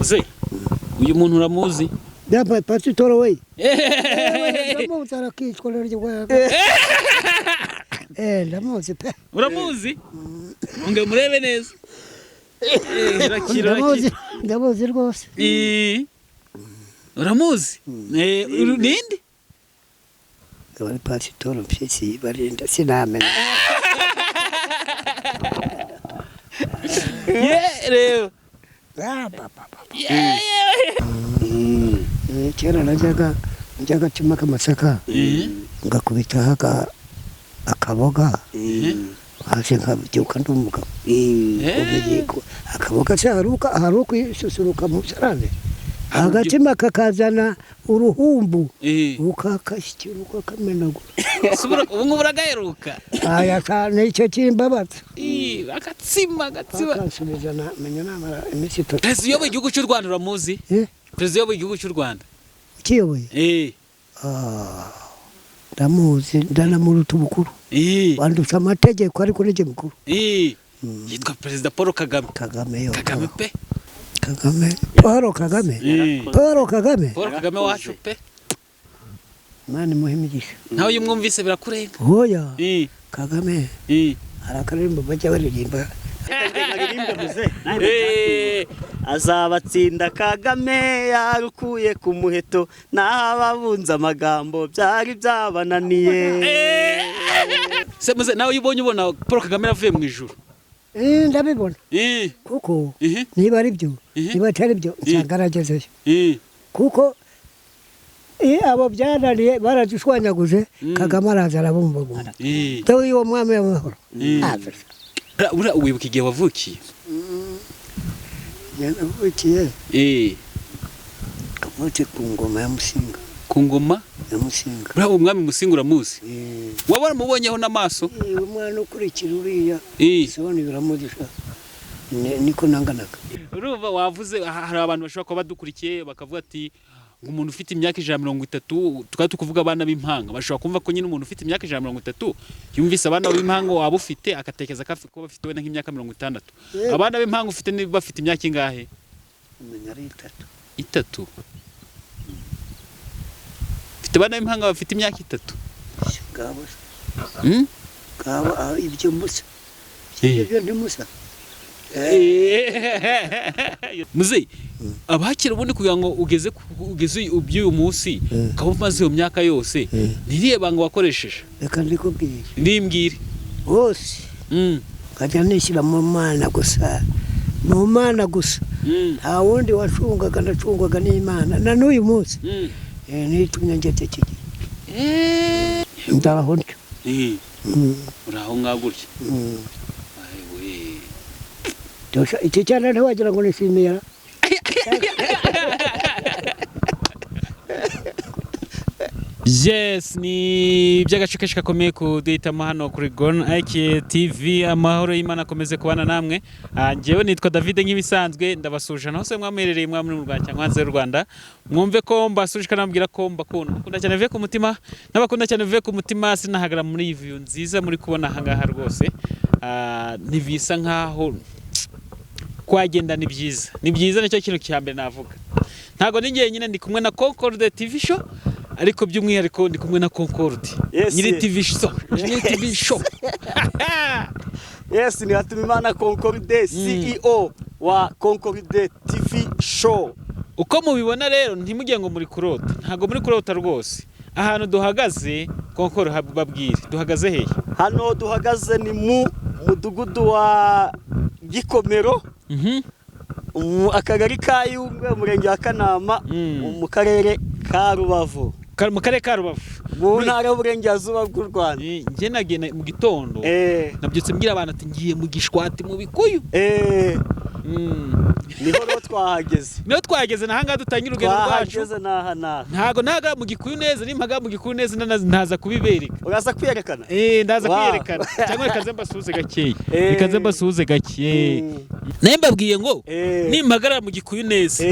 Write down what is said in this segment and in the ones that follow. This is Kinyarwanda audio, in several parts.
Muze uyu muntu uramuzi? Yaba pasitoro we. Ndamuzi arakicwa ryo. Ndamuzi pe. Uramuzi? Unge murebe neza. Ndamuzi rwose. Uramuzi? Ninde? Wari pasitoro mpyisi barinda sinamenya. Rero. Kera najyaga cuma kamasaka ngakubita akaboga hasi nkabyuka ndumuga akaboga haruka isusuruka mu sarane agatima kakazana uruhumbu ukakashyiruka kamenagura ubu buragaheruka aya cyane icyo kimbabaza agatsima akansubizana menya namara iminsi 3 Perezida w'igihugu cy'u Rwanda uramuzi? Perezida w'igihugu cy'u Rwanda kiyoboye ndamuzi ndanamuruta ubukuru wandusha amategeko ariko nije mukuru yitwa Perezida Paul Kagame. Kagame pe Paul Kagame wacu pe mani muhimigisha nawe yumwumvise birakurenga hoya Kagame arakarimba bajya baririmba azabatsinda Kagame yarukuye ku muheto n'ababunza amagambo byari byabananiye. Se muze nawe ubona Paul Kagame yavuye mu ijuru? Ndabibona kuko niba ari byo niba atari byo cyangaragezeyo kuko abo byananiye baradushwanyaguje Kagame araza arabumbagunda tawe uwo mwami w'amahoro ura wibuka igihe wavukiye? Navukiye kavutse ku ngoma ya Musinga. Ku ngoma ya Musinga? Ura umwami Musinga uramuzi? Wabara mubonyeho n'amaso? Umwana ukurikira uriya sibone biramugisha niko nanganaga. Urumva wavuze hari abantu bashobora kuba badukurikiye bakavuga ati umuntu ufite imyaka 130 tukaba tukuvuga abana b'impanga bashobora kumva ko nyine umuntu ufite imyaka 130 yumvise abana b'impanga waba ufite akatekeza ko bafite wenda nk'imyaka 60. Abana b'impanga ufite ni bafite imyaka ingahe? Umenya ari 3. 3. Ufite abana b'impanga bafite imyaka 3. Gabo. Gabo ibyo musa. Ibyo ndi musa. Muze abakira ubundi kugira ngo ugeze ubyuyu munsi ukaba umaze iyo myaka yose niriye banga wakoresheje? Reka ndikubwire ndimbwire hose kajya nishyira mu Mana gusa nta wundi wacungaga ndacungwaga n'Imana na n'uyu munsi nitumye ngete kigi ndaho ntyo uraho ngagurye iki cyane ntiwagira ngo nishimira Yes, ni by'agace kakomeye kuduhitamo hano kuri Gone IK TV. Amahoro y'Imana akomeze kubana namwe. Njyewe nitwa David nk'ibisanzwe ndabasuje naho se mwamerereye mwamwe mu Rwanda cyangwa hanze y'u Rwanda. Mwumve ko mbasuje kanambwira ko mbakunda cyane vuye ku mutima n'abakunda cyane vuye ku mutima sinahagara muri iyi view nziza muri kubona hangaha rwose. Nibisa nkaho kwagenda ni byiza nicyo kintu cyambere navuga. Ntago ningiye nyine ndi kumwe na Concorde TV show ariko by'umwihariko ndi kumwe na Concorde nyiri TV show. Yes, ni Hatumimana Concorde CEO wa Concorde TV show. Uko mubibona rero ntimujye ngo muri kurota, ntago muri kurota rwose. Ahantu duhagaze Concorde babwire duhagaze hehe? Hano duhagaze ni mu mudugudu wa Gikomero akagari ka Yungwe umurenge wa Kanama mu karere ka Rubavu. Mu karere ka Rubavu mu ntara y'uburengerazuba bw'u Rwanda. Nje nagiye mu gitondo nabyutse mbwira abantu ati ngiye mu Gishwati mu Bikuyu. Niho twahageze nahanga dutangira urugendo rwacu. Ntago naga mu Gikuyu neza nimpaga mu Gikuyu neza ntaza kubibereka. Uraza kwiyerekana? Ndaza kwiyerekana. Cyangwa rekaze mbasuhuze gake. Naye mbabwiye ngo nimpagara mu Gikuyu neza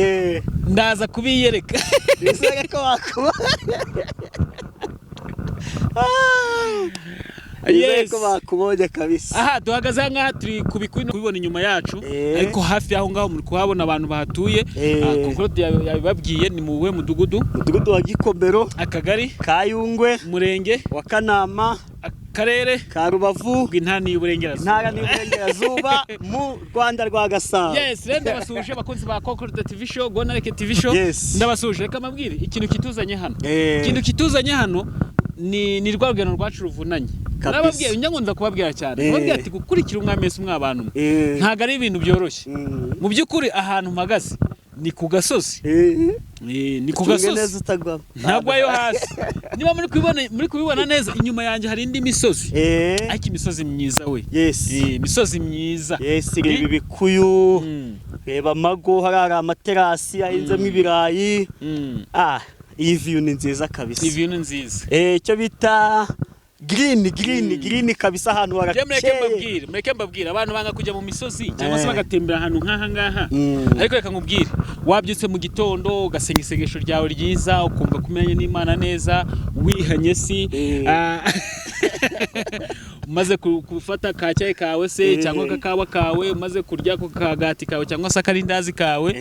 ndaza kubiyereka. Bizere ko wakuba. Yes. Ko bakubonye kabisa. Aha duhagaze aha ngaha turi kubibona inyuma yacu ariko hafi aho ngaho muri kuhabona abantu bahatuye. Concorde yabibabwiye ni mu we mudugudu wa Gikomero, akagari Kayungwe, Murenge wa Kanama, Karere ka Rubavu, Intara y'Uburengerazuba mu Rwanda rwa Gasabo. Yes, renda basuje abakunzi ba Concorde TV Show, Gonareke TV Show. Ndabasuje reka mabwire ikintu kituzanye hano. Ikintu kituzanye hano ni rwa rugendo rwacu ruvunanye. Nababwiye nyangonza kubabwira cyane. Nababwiye ati gukurikira umwami Yesu mw'abantu. Ntago ari ibintu byoroshye. Mu byukuri ahantu mpagaze ni ku gasozi. Ni ku gasozi. Ntabwo ayo hasi. Niba muri kubibona neza inyuma yanjye hari indi misozi. Ariko imisozi myiza we. Imisozi myiza. Reba ibikuyu. Reba amago, hari amaterasi ahinzemo ibirayi. Iyi view ni nziza kabisa. Iyi view ni nziza. Icyo bita green kabisa ahantu harakeye. Mureke mbabwire abantu banga kujya mu misozi cyangwa se bagatembera ahantu nk'aha ngaha. Ariko reka nkubwire wabyutse mu gitondo ugasenga isengesho ryawe ryiza ukumva kumenye n'Imana neza wihanye si umaze gufata ka cyayi kawe se cyangwa kakawa kawe umaze kurya ko kagati kawe cyangwa se akarindazi kawe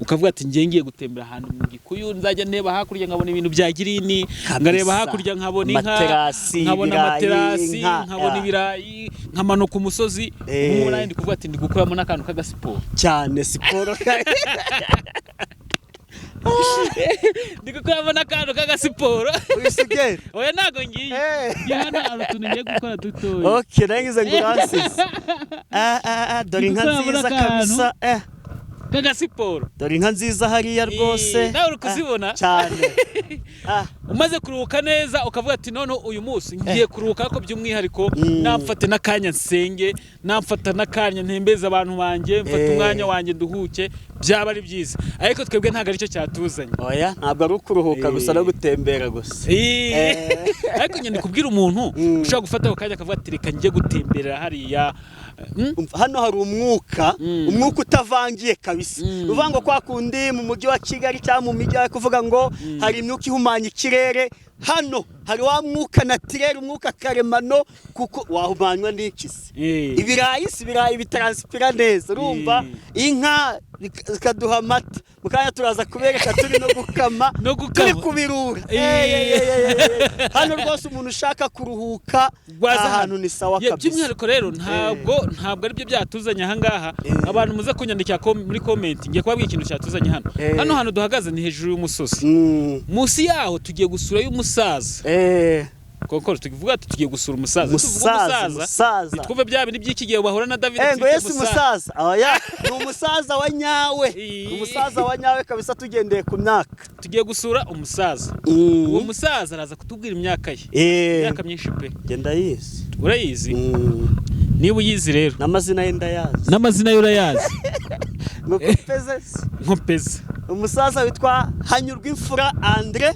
ukavuga ati ngiye gutembera ahantu mu gikuyu nzajya ndeba hakurya nkabona ibintu bya girini ngareba hakurya nkabona inka nkabona amaterasi nkabona ibirayi nkamanuka umusozi nk'umuntu ndi kuvuga ati ndi gukuramo n'akantu k'agasiporo cyane siporo ndi gukuramo n'akantu k'agasiporo usigere oya ntago ngiye hano hari utuntu ngiye gukora dutoya okay nangize ngo uransize dore inka nziza kabisa k'agasiporo dore inka nziza hariya rwose nawe uri kuzibona cyane umaze kuruhuka neza ukavuga ati none uyu munsi ngiye kuruhuka ko by'umwihariko namfate n'akanya nsenge namfata n'akanya ntembeza abantu banjye mfata umwanya wanjye duhuke byaba ari byiza ariko twebwe ntago aricyo cyatuzanye oya ntabwo ari ukuruhuka gusa no gutembera gusa ariko nyine kubwira umuntu ushobora gufata ako kanya akavuga ati reka njye gutemberera hariya hano hari umwuka utavangiye kabisa uvuga kwa kundi mu mujyi wa Kigali cyangwa mu mijyi kuvuga ngo hari imyuka ihumanya ikirere hano hari wa mwuka naturel umwuka karemano kuko wahumanywa n'ikisi ibirayi bitranspira neza urumva inka zikaduha amata mukanya turaza kubereka turi no gukama turi kubirura hano rwose umuntu ushaka kuruhuka ahantu ni sawa kabisa by'umwihariko rero ntabwo ari byo byatuzanye aha ngaha abantu muze kunyandikira muri comment ngiye kubabwira ikintu cyatuzanye hano hantu duhagaze ni hejuru y'umusozi munsi yaho tugiye gusura y'umusaza Koko tukivuga ati tugiye gusura umusaza twumve bya bintu by'iki gihe bahura na David ngo Yesu umusaza oya ni umusaza wa nyawe kabisa tugendeye ku myaka tugiye gusura umusaza uwo musaza araza kutubwira imyaka ye imyaka myinshi pe genda yizi urayizi niba uyizi rero n'amazina ye ndayazi n'amazina ye urayazi nkopeze umusaza witwa Hanyurwimfura Andre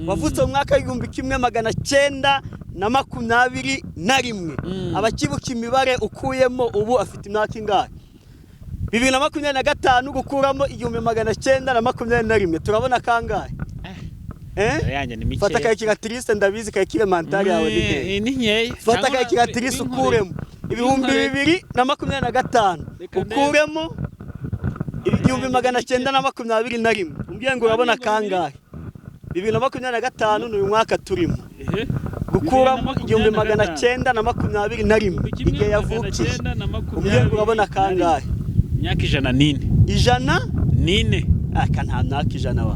wavutse mu mwaka w'1921 abakibuka imibare ukuyemo ubu afite imyaka ingahe 2025 gukuramo 1921 turabona kangahe fata calculatrice ndabizi calculamentari yawe ni nkeya fata calculatrice ukuremo 2025 ukuremo 1921 umbwiye ngo urabona kangahe 2025 ni umwaka turimo gukuramo 1921 igihe yavukiye umbwiye ngo urabona kangahe imyaka 104 aka nta myaka 100 wa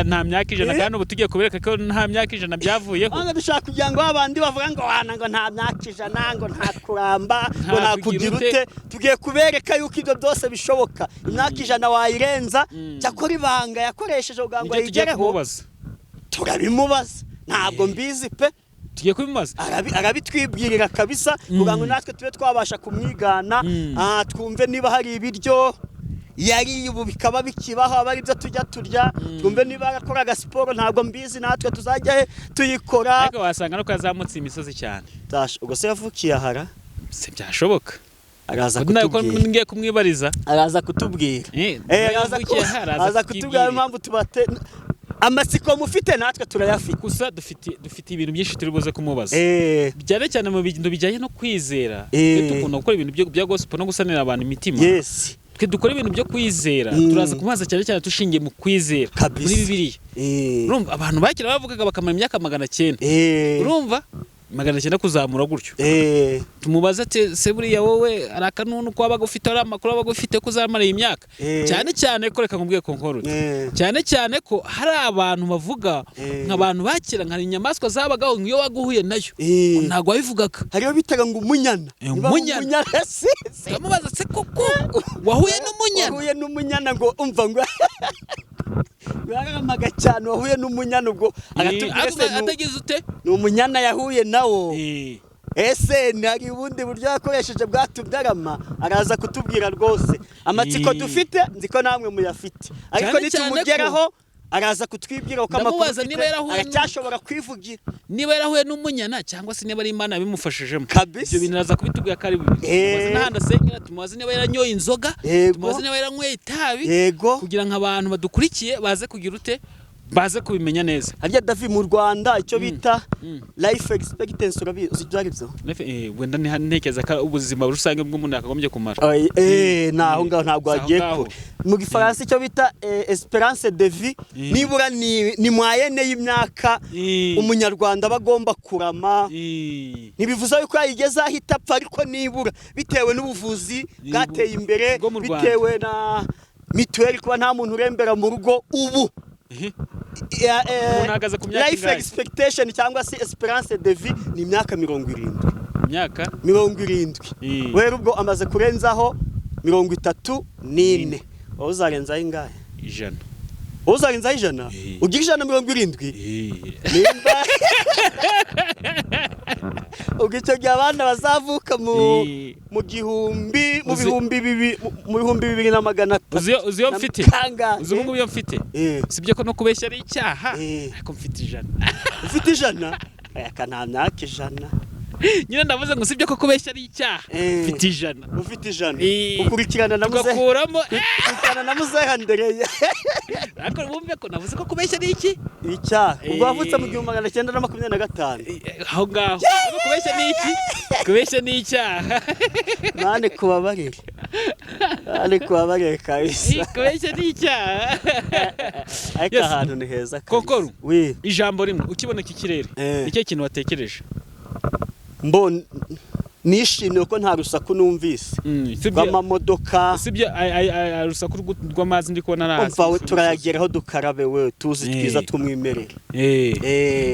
nta myaka 100 kandi ubu tugiye kubereka ko nta myaka 100 byavuyeho anga dushaka kugira ngo abandi bavuga ngo ngo nta myaka 100 ngo nta kuramba ngo nta kugira ute tugiye kubereka yuko ibyo byose bishoboka imyaka 100 wayirenza cyakora ibanga yakoresheje ugango yigereho turabimubaza ntabwo mbizi pe tugiye kubimaza arabitwibwirira kabisa kugira ngo natwe tube twabasha kumwigana twumve niba hari ibiryo yari ubu bikaba bikibaho abari byo tujya turya twumve niba akora gasiporo ntabwo mbizi natwe tuzajya tuyikora ariko wasanga no kazamutse imisozi cyane ubwo se yavukiye ahara se byashoboka araza kutubwira ngiye kumwibariza araza kutubwira araza kutubwira impamvu tubate amatsiko mufite natwe turayafite. Gusa dufite ibintu byinshi turi buze kumubaza. Byane cyane mu bintu bijyanye no kwizera. Dukunda gukora ibintu bya gospel no gusanira abantu imitima. Yes. Twe dukora ibintu byo kwizera. Turaza kumaza cyane tushingiye mu kwizera. Muri Bibiliya. Urumva abantu bakira bavugaga bakamara imyaka 900. Urumva 900 kuzamura gutyo. Tumubaza ati se buriya wowe arakanunu ko abaga ufite ari amakuru abaga ufite kuzamara imyaka. Cyane ko reka nkubwiye konkoro. Cyane ko hari abantu bavuga nk'abantu bakira nka inyamaswa zabagaho ngiyo waguhuye nayo. Ntago wabivugaga. Hariyo bitaga ngo umunyana. Umunyana se. Kamubaza se koko wahuye n'umunyana. Wahuye n'umunyana ngo umva ngo Baramaga cyane wahuye n'umunyana ubwo atagize ute ni umunyana yahuye nawo. Ese nari ubundi buryo yakoresheje bwatubyarama araza kutubwira rwose amatsiko dufite nziko namwe muyafite ariko nitumugeraho araza kutwibwira uko amakuru aracyashobora kwivugira niba yarahuye n'umunyana cyangwa se niba ari Imana bimufashijemo ibyo bintu araza kubitubwira kari bibi n'ahandi asengera tumubaze niba yaranyoye inzoga tumubaze niba yaranyweye itabi kugira ngo abantu badukurikiye baze kugira ute baze kubimenya neza. Harya David mu Rwanda icyo bita life expectancy urabizi byo wenda ntekeza ka ubuzima rusange bw'umuntu akagombye kumara. Naho ngaho ntabwo agiye ko mu Gifaransa icyo bita espérance de vie nibura ni moyenne y'imyaka umunyarwanda bagomba kurama. Nibivuza yuko yigeza ahitapfa ariko nibura bitewe n'ubuvuzi bwateye imbere bitewe na mituweli kuba nta muntu urembera mu rugo ubu. Life expectation cyangwa se espérance de vie ni imyaka 70. Imyaka 70. Wera ubwo amaze kurenzaho 34. Uzarenzaho ingahe? 100. Uzarenzaho 100? Ugira 170? Nimba ugicyo gihe abana bazavuka mu bihumbi 2200. Uziyo mfite uzungu byo mfite sibyo ko no kubeshya ari icyaha ariko mfite 100. Ufite 100? Aka nta myaka 100. Nyine ndavuze ngo sibyo ko kubeshya ari icyaha mfite 100. Ufite 100 ukurikirana na muzehe tugakuramo ukurikirana na muzehe Andereya ariko bumve ko navuze ko kubeshya ari iki icyaha ubwo wavutse mu 1925 aho ngaho kubeshya ni iki kubeshya ni icyaha mane kubabarira kabisa kubeshya ni icyaha ariko ahantu ni heza Kokoro ijambo rimwe ukiboneka ikirere nicyo kintu watekereje mbona nishimiye ko nta rusaku numvise rw'amamodoka sibyo rusaku rw'amazi ndi kubona hasi umva turayageraho dukarabe we tuzi twiza twumwimerere.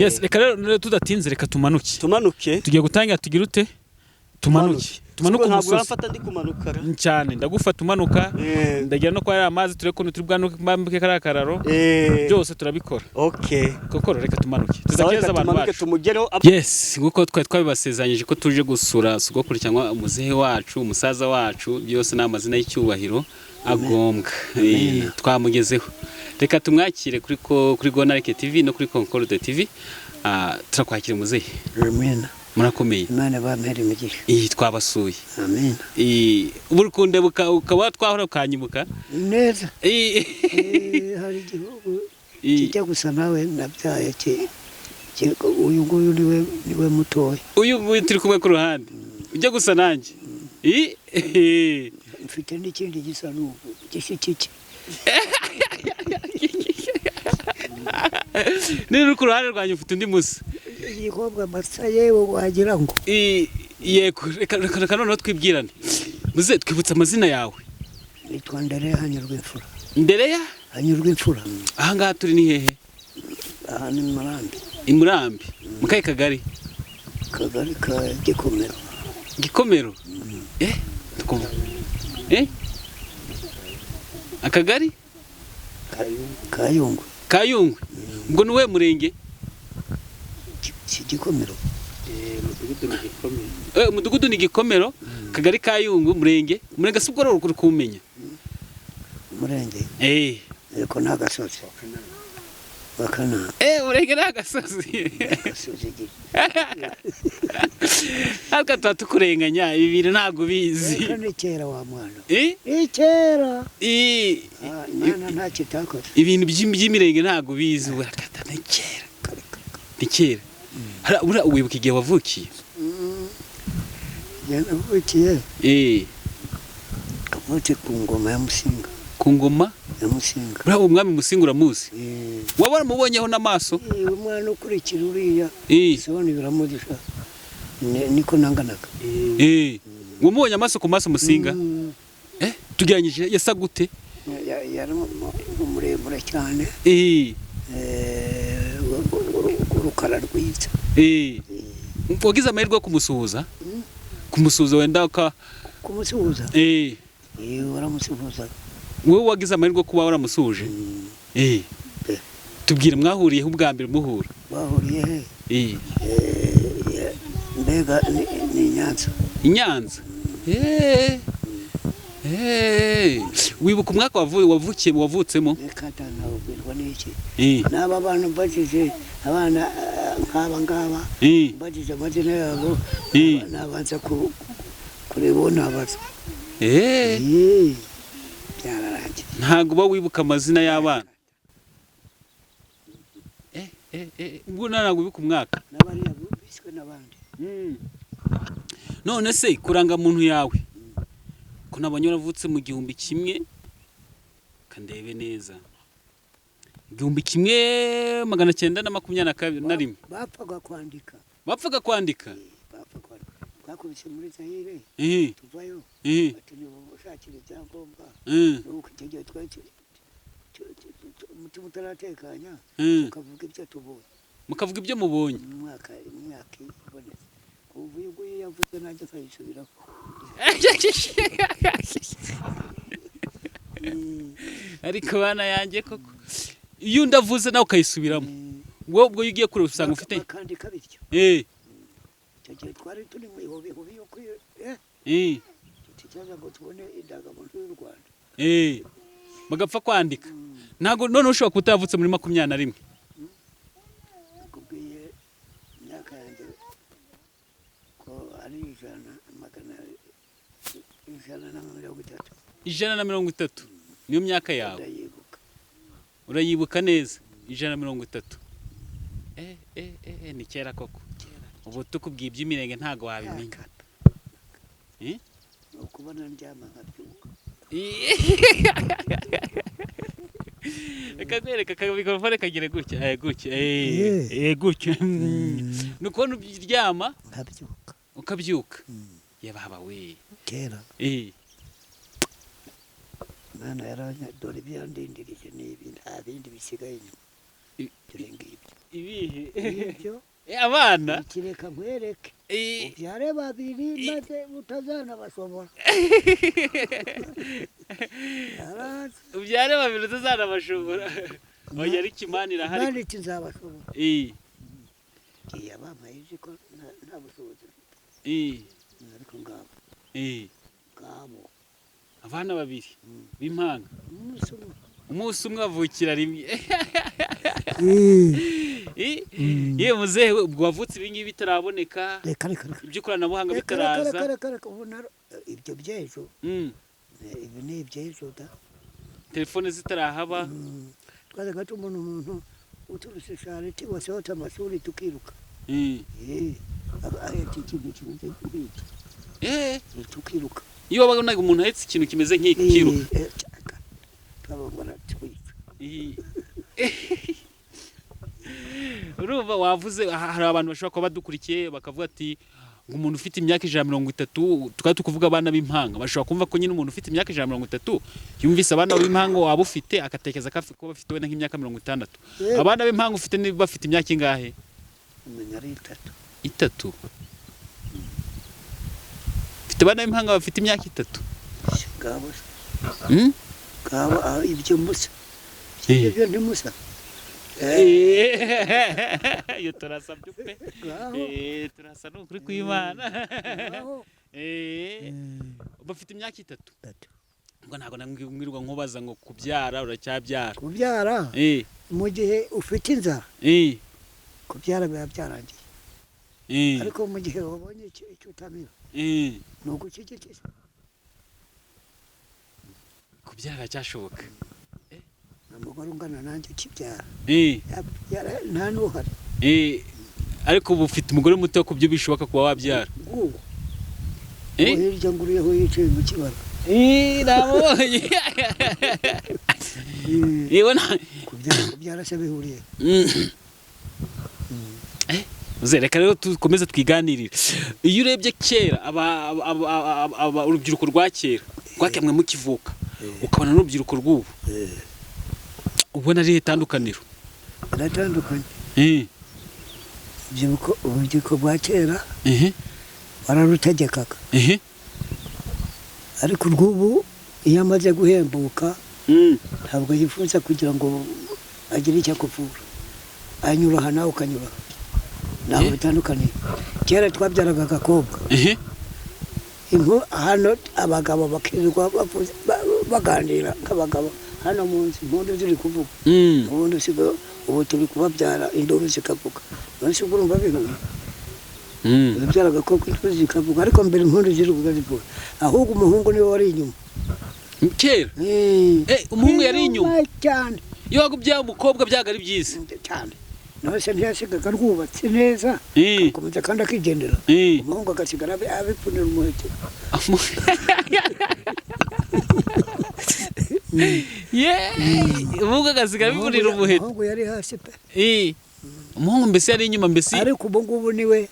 Yes reka rero tudatinze reka tumanuke tugiye gutangira tugira ute tumanuke ntabwo urafata ndi kumanukara cyane ndagufata umanuka ndagira no kwa amazi tureko turi bwanuke karakararo byose turabikora. Kokoro reka tumanuke tuzakeza abantu bacu. Yes nguko twabibasezanyije ko tuje gusura sugokurikiranywa umuzehe wacu umusaza wacu byose n'amazina y'icyubahiro agombwa twamugezeho. Reka tumwakire kuri Gonareke TV no kuri Concorde TV. Turakwakira umuzehe. Amen. Murakomeye. Imana bampere imigisha. Twabasuye. Amen. Uburukunde ukaba twahora ukanyibuka. Neza. Hari igihugu kijya gusa nawe nabyaye uyu nguyu niwe mutoya. Uyu nguyu turi kumwe ku ruhande. Ujya gusa nanjye. Mfite n'ikindi gisa n'ubu gishikike. Ni ku ruhande rwanyu ufite undi musa. Igikobwa masa yewe wagira ngo yego reka noneho twibwirane muze twibutse amazina yawe. Nitwa Ndereya Hanyurwa Imfura. Ndereya Hanyurwa Imfura. Aha ngaha turi ni hehe? Aha ni Murambi. Murambi mu kahe kagari? Kagari ka Gikomero. Gikomero? Tukumva akagari? Kayungwe. Ngo nuwe murenge? Gikomero. Umudugudu ni Gikomero, kagari Kayungwe, murenge sibwo rero kuri kumenya. Murenge. Ariko nagasozi. bakana urenge n'agasozi gasozi ariko tukurenganya ibi bintu ntabwo bizi ni kera wa mwana eh kera mwana nta kitakoze ibintu by'imirenge ntabwo bizi urakata ni kera ura wibuka igihe wavukiye navukiye kavutse ku ngoma ya Musinga ku ngoma ya Musinga ura umwami Musinga uramuzi waba waramubonyeho n'amaso umwana ukurikira uriya sibona biramugisha niko nanganaga wamubonye amaso ku maso Musinga tugiranyije yasa gute yari muremure cyane urukara rwiza wagize amahirwe yo kumusuhuza wenda kumusuhuza waramusuhuza wowe wagize amahirwe kuba waramusuhuje tubwire mwahuriyeho ubwa mbere muhura bahuriye he mbega ni Nyanza wibuka umwaka wavutsemo ntabwirwa n'iki n'aba bantu mbajije abana nk'aba mbajije amazina yabo nabanza kureba uwo nabaza byararangiye ntabwo uba wibuka amazina y'abana ubwo ntabwo wibuka umwaka n'abariya biswe n'abandi none se kurangamuntu yawe ko nabonye waravutse mu 1100 kandebe neza 1921 bapfaga kwandika twakubise muri Zaire tuvayo ushakira icyangombwa nuko icyo gihe umutima utaratekanya mukavuga ibyo mubonye imyaka ibonetse ubu yuguye yavuze nanjye akayisubiraho ariko bana yanjye koko iyo ndavuze nawe ukayisubiramo wowe ubwo ugiye kure usanga ufite bakandika bityo icyo gihe twari turi mu ihobi yo tukibaza ngo tubone indangamuntu y'u Rwanda bagapfa kwandika ntabwo none ushobora kuba utavutse muri 21 nakubwiye imyaka yanjye ko ari 130 niyo myaka yawe urayibuka neza 130 ni kera koko ubu tukubwiye iby'imirenge ntago wabimenya ukubona ndyama nkabyuka akakwereka kabikofone kagire gutya gutya nukubona uryama nkabyuka ukabyuka yababa we kera mwana yaranya dore byandindirije nibi nta bindi bisigaye dore ngibyo ibihe abana kireka nkwereke ubyare babiri maze utazana bashobora ubyare babiri utazana bashobora oya ari kimanira hari kandi kizabashobora yabampaye ko nta bushobozi ariko ngabo abana babiri b'impanga umunsi umwe avukira rimwe yewe muzehe ubwo wavutse ibingibi bitaraboneka iby'ikoranabuhanga bitaraza ibyo by'ejo ibi ni iby'ejo da telefone zitarahaba twazaga tumubona umuntu uturutse shariti wasohotse amashuri tukiruka ahetse ikintu kimeze nk'iki tukiruka iyo wabonaga umuntu ahetse ikintu kimeze nk'iki kiruka urumva wavuze hari abantu bashobora kuba badukurikiye bakavuga ati ngo umuntu ufite imyaka 130 tukaba tukuvuga abana b'impanga bashobora kumva ko nyine umuntu ufite imyaka 130 yumvise abana b'impanga waba ufite akatekereza ko bafite wenda nk'imyaka 60 abana b'impanga ufite ni bafite imyaka ingahe umenya ari 3 ufite abana b'impanga bafite imyaka 3 gabo ibyo musa ibyo ndi musa yo turasabye pe turasa n'ukuri kw'Imana bafite imyaka 3 ngo ntago namwirwa nkubaza ngo kubyara uracyabyara kubyara mu gihe ufite inzara kubyara biba byarangiye ariko mu gihe wabonye icyo utamira ni ugucecekesha kubyara cyashoboka umugore ungana nanjye ukibyara nta n'uhari ariko ubu ufite umugore muto ku byo bishoboka kuba wabyara hirya nguriyeho yicaye mu kibara namubonye kubyara se bihuriye reka rero dukomeze twiganirire iyo urebye kera urubyiruko rwa kera rwakemwe mukivuka ukabona n'urubyiruko rw'ubu ubona ari itandukaniro biratandukanye urubyiruko rwa kera bararutegekaga ariko urw'ubu iyo amaze guhembuka ntabwo yifuza kugira ngo agire icyo akuvura anyura aha nawe ukanyura ntabwo bitandukaniye kera twabyaraga agakobwa hano abagabo bakirirwa baganira nk'abagabo hano mu nzu impundu ziri kuvuga ubundi ubu turi kubabyara induru zikavuga none se ubwo urumva bihuye babyara agakobwa induru zikavuga ariko mbere impundu ziri kuvuga zivuga ahubwo umuhungu niwe wari inyuma kera umuhungu yari inyuma cyane iyo wagubyaye umukobwa byaga ari byiza cyane nawe se ntiyasigaga rwubatse neza akomeza kandi akigendera umuhungu agasigara abipfunira umuheke umuhungu agasigara abipfunira umuheke umuhungu yari hasi pe umuhungu mbese yari inyuma mbese ariko ubu ngubu niwe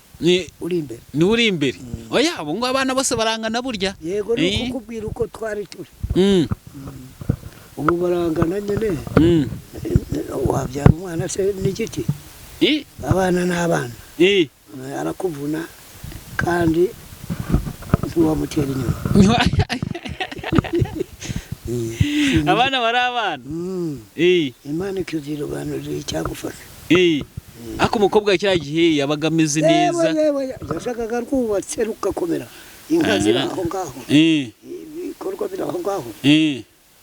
uri imbere niwe uri imbere oya ubu ngubu abana bose barangana burya yego ni ukukubwira uko twari turi ubu barangana nyine wabyara umwana se n'igiti abana n'abana arakuvuna kandi ntiwamutera inyuma abana bari abana imana ikizirobanurira icyagufasha ariko umukobwa kiriya gihe yabaga ameze neza yashakaga rwubatse rugakomera inka ziri aho ngaho ibikorwa biri aho ngaho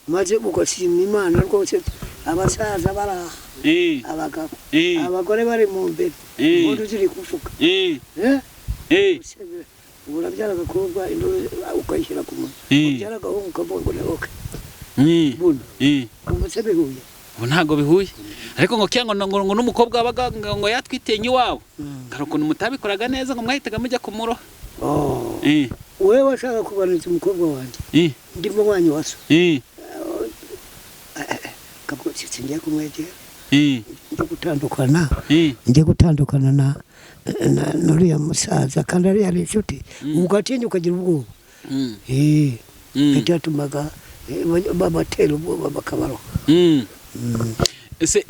maze ugashima imana rwose abasaza bari aha abagabo abagore bari mu mbere impundu ziri kuvuga ubu urabyara agakobwa ukayishyira ku munwa ubyara agahungu ukavuga ngo ni oke buno ubu se bihuye ubu ntabwo bihuye ariko ngo kera ngo n'umukobwa wabaga ngo yatwitenye iwawe hari ukuntu mutabikoraga neza ngo mwahitaga mujya kumuroha wowe washaka kubanitsa umukobwa wanjye ndimo wanyu waso ngiye kumwegera njye gutandukana na n'uriya musaza kandi ari yari inshuti ugatinya ukagira ubwoba byatumaga babatera ubwoba bakabaroha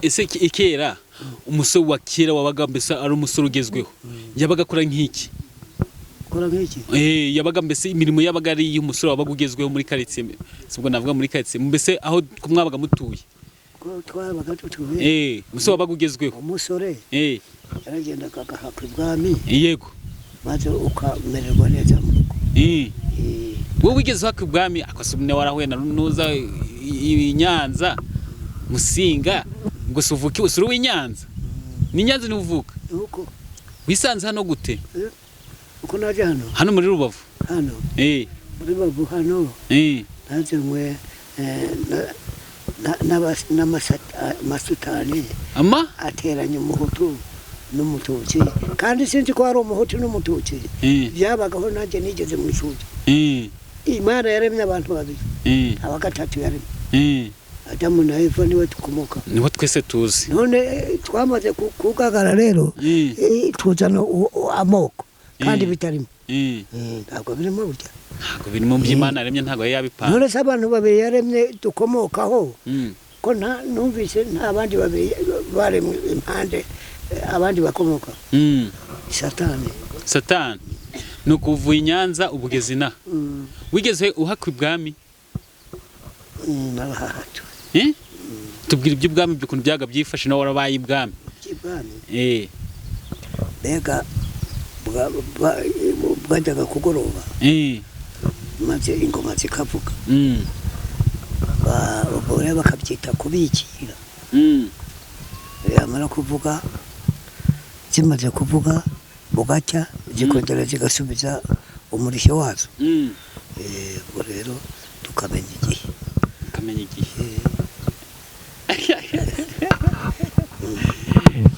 ese kera umusore wa kera wabaga mbese ari umusore ugezweho yabaga akora nk'iki yabaga mbese imirimo yabaga ari iy'umusore wabaga ugezweho muri karitsiye sibwo navuga muri karitsiye mbese aho mwabaga mutuye twabaga tutuye umusore wabaga ugezweho umusore yaragendaga agahaka ibwami yego maze ukamererwa neza mu rugo wowe wigeze uhaka ibwami akasubune warahuye na nuza i Nyanza Musinga ngo suvuke usuru w'Inyanza ni Nyanza ni uvuka uko wisanze hano gute uko naje hano muri Rubavu hano muri Rubavu hano naje mwe n'amasutani ateranye umuhutu n'umututsi kandi sinzi ko ari umuhutu n'umututsi byabagaho nanjye nigeze mu ishuri Imana yaremye abantu babiri abagatatu yaremye Adamu na Eva niwe tukomoka niho twese tuzi none twamaze kugagara rero tuzana amoko kandi bitarimo ntabwo birimo burya ntabwo birimo by'Imana yaremye ntabwo yabipanga none se abantu babiri yaremye dukomokaho ko numvise nta bandi babiri baremwe impande abandi bakomoka satani ni ukuvuye i Nyanza ubugezi na wigeze uhaka ibwami n'abahatu tubwira iby'ubwami by'ukuntu byaga byifashe nawe warabaye ibwami mbega bwajyaga kugoroba maze ingoma zikavuga abagore bakabyita kubikira yamara kuvuga zimaze kuvuga bugacya zikongera zigasubiza umurishyo wazo. Ubwo rero tukamenya igihe.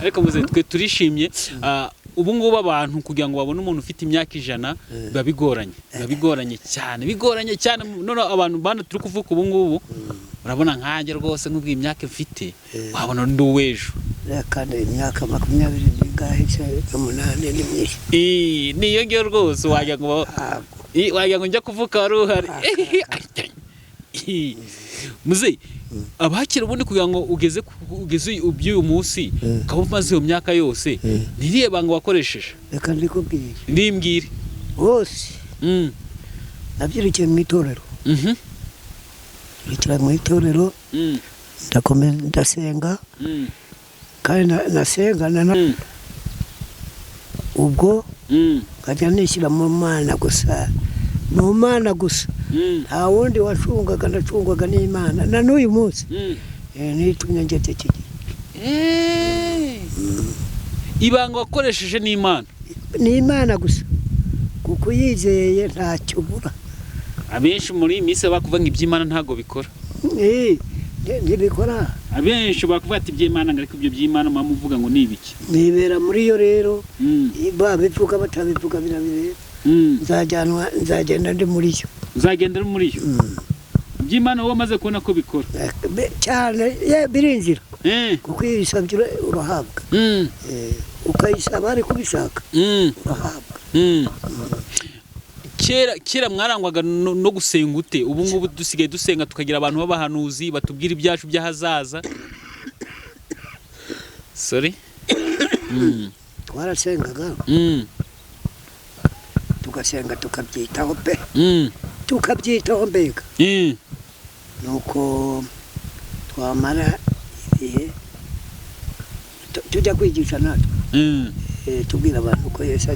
Ariko muze twe turishimye ubu ngubu abantu kugira ngo babone umuntu ufite imyaka 100 biba bigoranye cyane none abantu bana turi kuvuka ubu ngubu urabona nkanjye rwose nk'ubwi imyaka mfite wabona ndi uwejo kandi imyaka 20 n'ingahise 8 ni myinshi niyo ngiyo rwose wagira ngo njya kuvuka wari uhari muze abakira ubundi kugira ngo ugeze ubyuyu munsi ukaba umaze iyo myaka yose niriye banga wakoresheje reka ndikubwire ndimbwire hose nabyirikiye mu itorero mu itorero ndakomeza ndasenga kandi nasenga ubwo nkajya nishyira mu Mana gusa nta wundi wacungaga ndacungwaga n'Imana na n'uyu munsi nitumye ngeze iki ibanga wakoresheje n'Imana gusa kuko yizeye ntacyo ubura. Abenshi muri iyi minsi bakuvuga ngo iby'Imana ntago bikora ntibikora. Abenshi bakuvuga ati iby'Imana ariko ibyo by'Imana mama uvuga ngo ni ibiki nibera muri yo rero babivuga batabivuga birabireba. Nzagenda ndi muri yo. Uzagendera muri yo iby'Imana wowe maze kubona ko bikora cyane birinjira kuko yisabye urahabwa ukayisaba ari kubishaka urahabwa. Kera mwarangwaga no gusenga ute ubu ngubu dusigaye dusenga tukagira abantu b'abahanuzi batubwira ibyacu by'ahazaza twarasengaga tugasenga tukabyitaho pe tukabyitaho mbega nuko twamara ibihe tujya kwigisha natwe tubwira abantu ko Yesu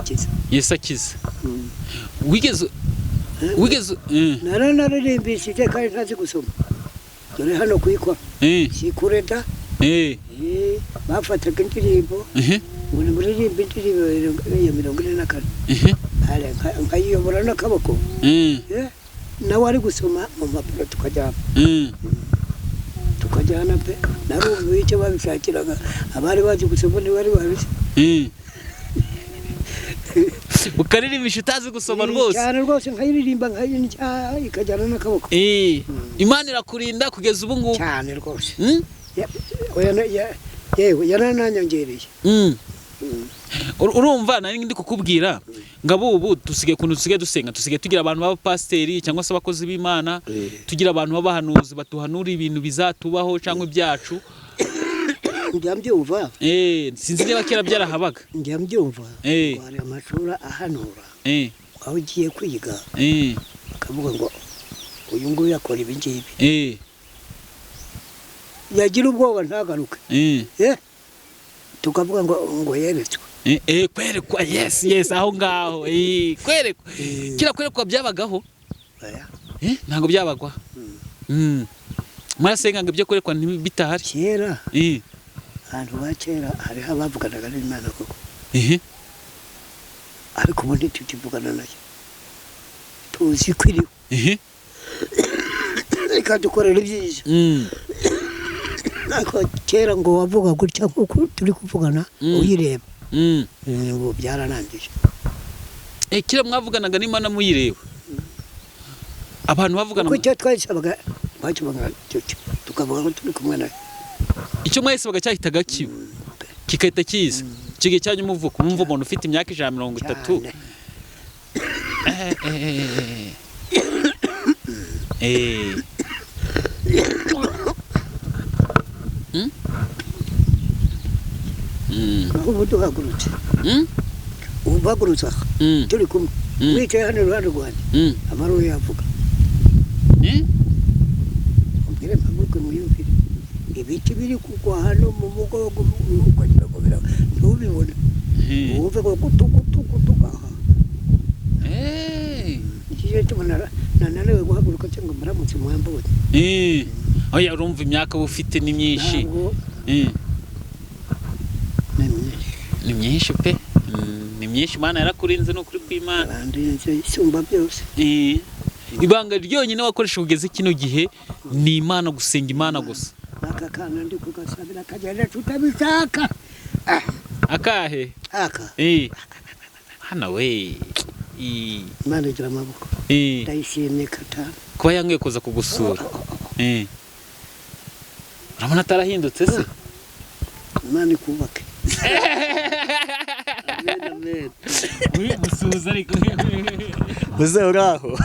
akiza. Wigeze nararimbishije kandi ntazi gusoma dore hano kuyikora sikureta bafataga indirimbo muri muririmba indirimbo ya 44 nkayiyobora n'akaboko nawe ari gusoma mu mpapuro tukajyana pe narumva icyo babishakiraga abari bazi gusoma ntibari babizi ukaririmba utazi gusoma rwose cyane rwose nkayiririmba nkayinjya ikajyana n'akaboko. Imana irakurinda kugeza ubu ngubu cyane rwose yewe yarananyongereye. Urumva nari ndi kukubwira ngabo ubu dusigaye dusenga tusigaye tugira abantu b'abapasteri cyangwa se abakozi b'Imana tugira abantu b'abahanuzi batuhanura ibintu bizatubaho cyangwa ibyacu. Njyambyumva sinzi niba kera byarahabaga njyambyumva hari amashuri ahanura aho ugiye kwiga bakavuga ngo uyu nguyu yakora ibi ngibi yagira ubwoba ntagaruke tukavuga ngo yeretswe kwerekwa yes aho ngaho kwerekwa kira kwerekwa byabagaho ntago byabagwa murasenga ngo ibyo kwerekwa bitahari kera abantu bakera hariho abavuganaga n'Imana koko ariko ubu ntituvugana nayo tuzi ko iriho reka dukorera ibyiza ariko kera ngo wavuga gutya kuko turi kuvugana uyireba ubu byararangiye. Kera mwavuganaga n'Imana muyireba abantu bavugana kuko twayisabaga tukavuga ngo turi kumwe nayo icyo mwayisabaga cyahitaga kikahita kiza icyo gihe cyanyu muvuka umva umuntu ufite imyaka 130 ubu duhagurutse ubagurutsa turi kumwe wicaye hano iruhande rwanjye amaruhu yavuga umbwire mpaguruke muyumvire ibiti biri kugwa hano mu mugongo ukagira ngo ntubibone wumve ko kutukutukutuka ikigiye tubona nananiwe guhaguruka cyangwa muramutse muhambone oya urumva imyaka ufite ni myinshi ni myinshi pe. Ni myinshi Imana yarakurinze no kuri kw'Imana. Arandinze isumba byose. Ibanga ryonyine wakoresha kugeza kino gihe ni Imana, gusenga Imana gusa. Aka kana ndi kugasabira kagenda tutabishaka. Akahe? Aka. Hana we. Imana igira amaboko. Ndayishimye katana. Kuba yangiye kuza kugusura. Urabona atarahindutse se? Imana ikubake. Uri gusuza ariko. Muze uraho.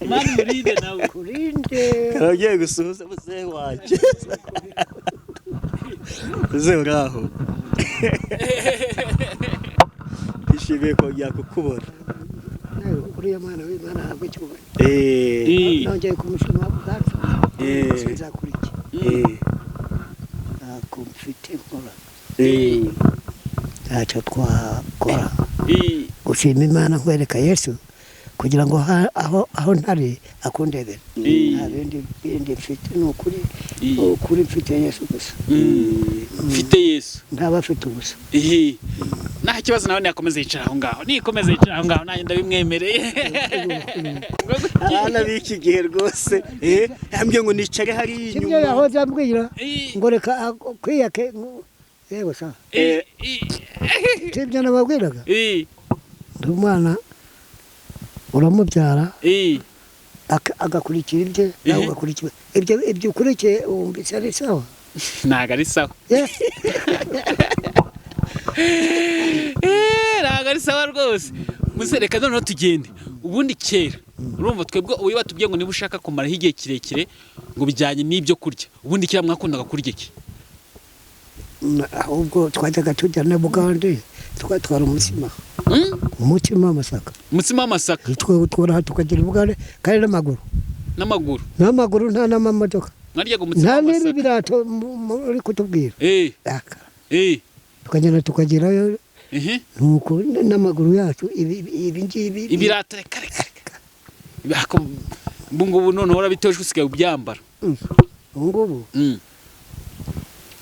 Imana urinde nawe. Kurinde. Karagiye gusuhuza muze waje. Muze uraho. Ishimiye kongera kukubona. Uriya mwana w'Imana ntabwo icyubahiro. Nongeye kumushima bwacu. Sinzakuriki. Ntabwo mfite nkora. Ntacyo twakora. Gushima Imana nkwereka Yesu kugira ngo aho ntari akundebera. Nta bindi mfite ni ukuri mfite Yesu gusa. Mfite Yesu. Ntaba afite ubusa. Nta kibazo nawe nakomeza yicara aho ngaho. Nikomeza yicara aho ngaho nanjye ndabimwemereye. Abana b'iki gihe rwose yambwiye ngo nicare hari inyuma. Kimwe yahoze ambwira ngo reka kwiyake yewe sa. Tibyo nababwiraga. Ndi umwana uramubyara agakurikira ibye nawe ugakurikira ibyo ukurikiye wumvise ari sawa. Ntago ari sawa. Ntago ari sawa rwose. Musereka noneho tugende. Ubundi kera urumva twebwe uyu batubwiye ngo niba ushaka kumaraho igihe kirekire ngo bijyanye n'ibyo kurya. Ubundi kera mwakundaga kurya iki? Ahubwo twajyaga tujya na Bugande twatwara umutsima. Umutsima w'amasaka. Umutsima w'amasaka. Twora tukagira Bugande kandi n'amaguru. N'amaguru nta n'amamodoka. Mwaryaga umutsima w'amasaka. Nta n'ibirato muri kutubwira. Tukagenda tukagerayo. Nuko n'amaguru yacu ibi ngibi. Ibirato reka. Bungubu none hora bitoje usigaye ubyambara. Bungubu.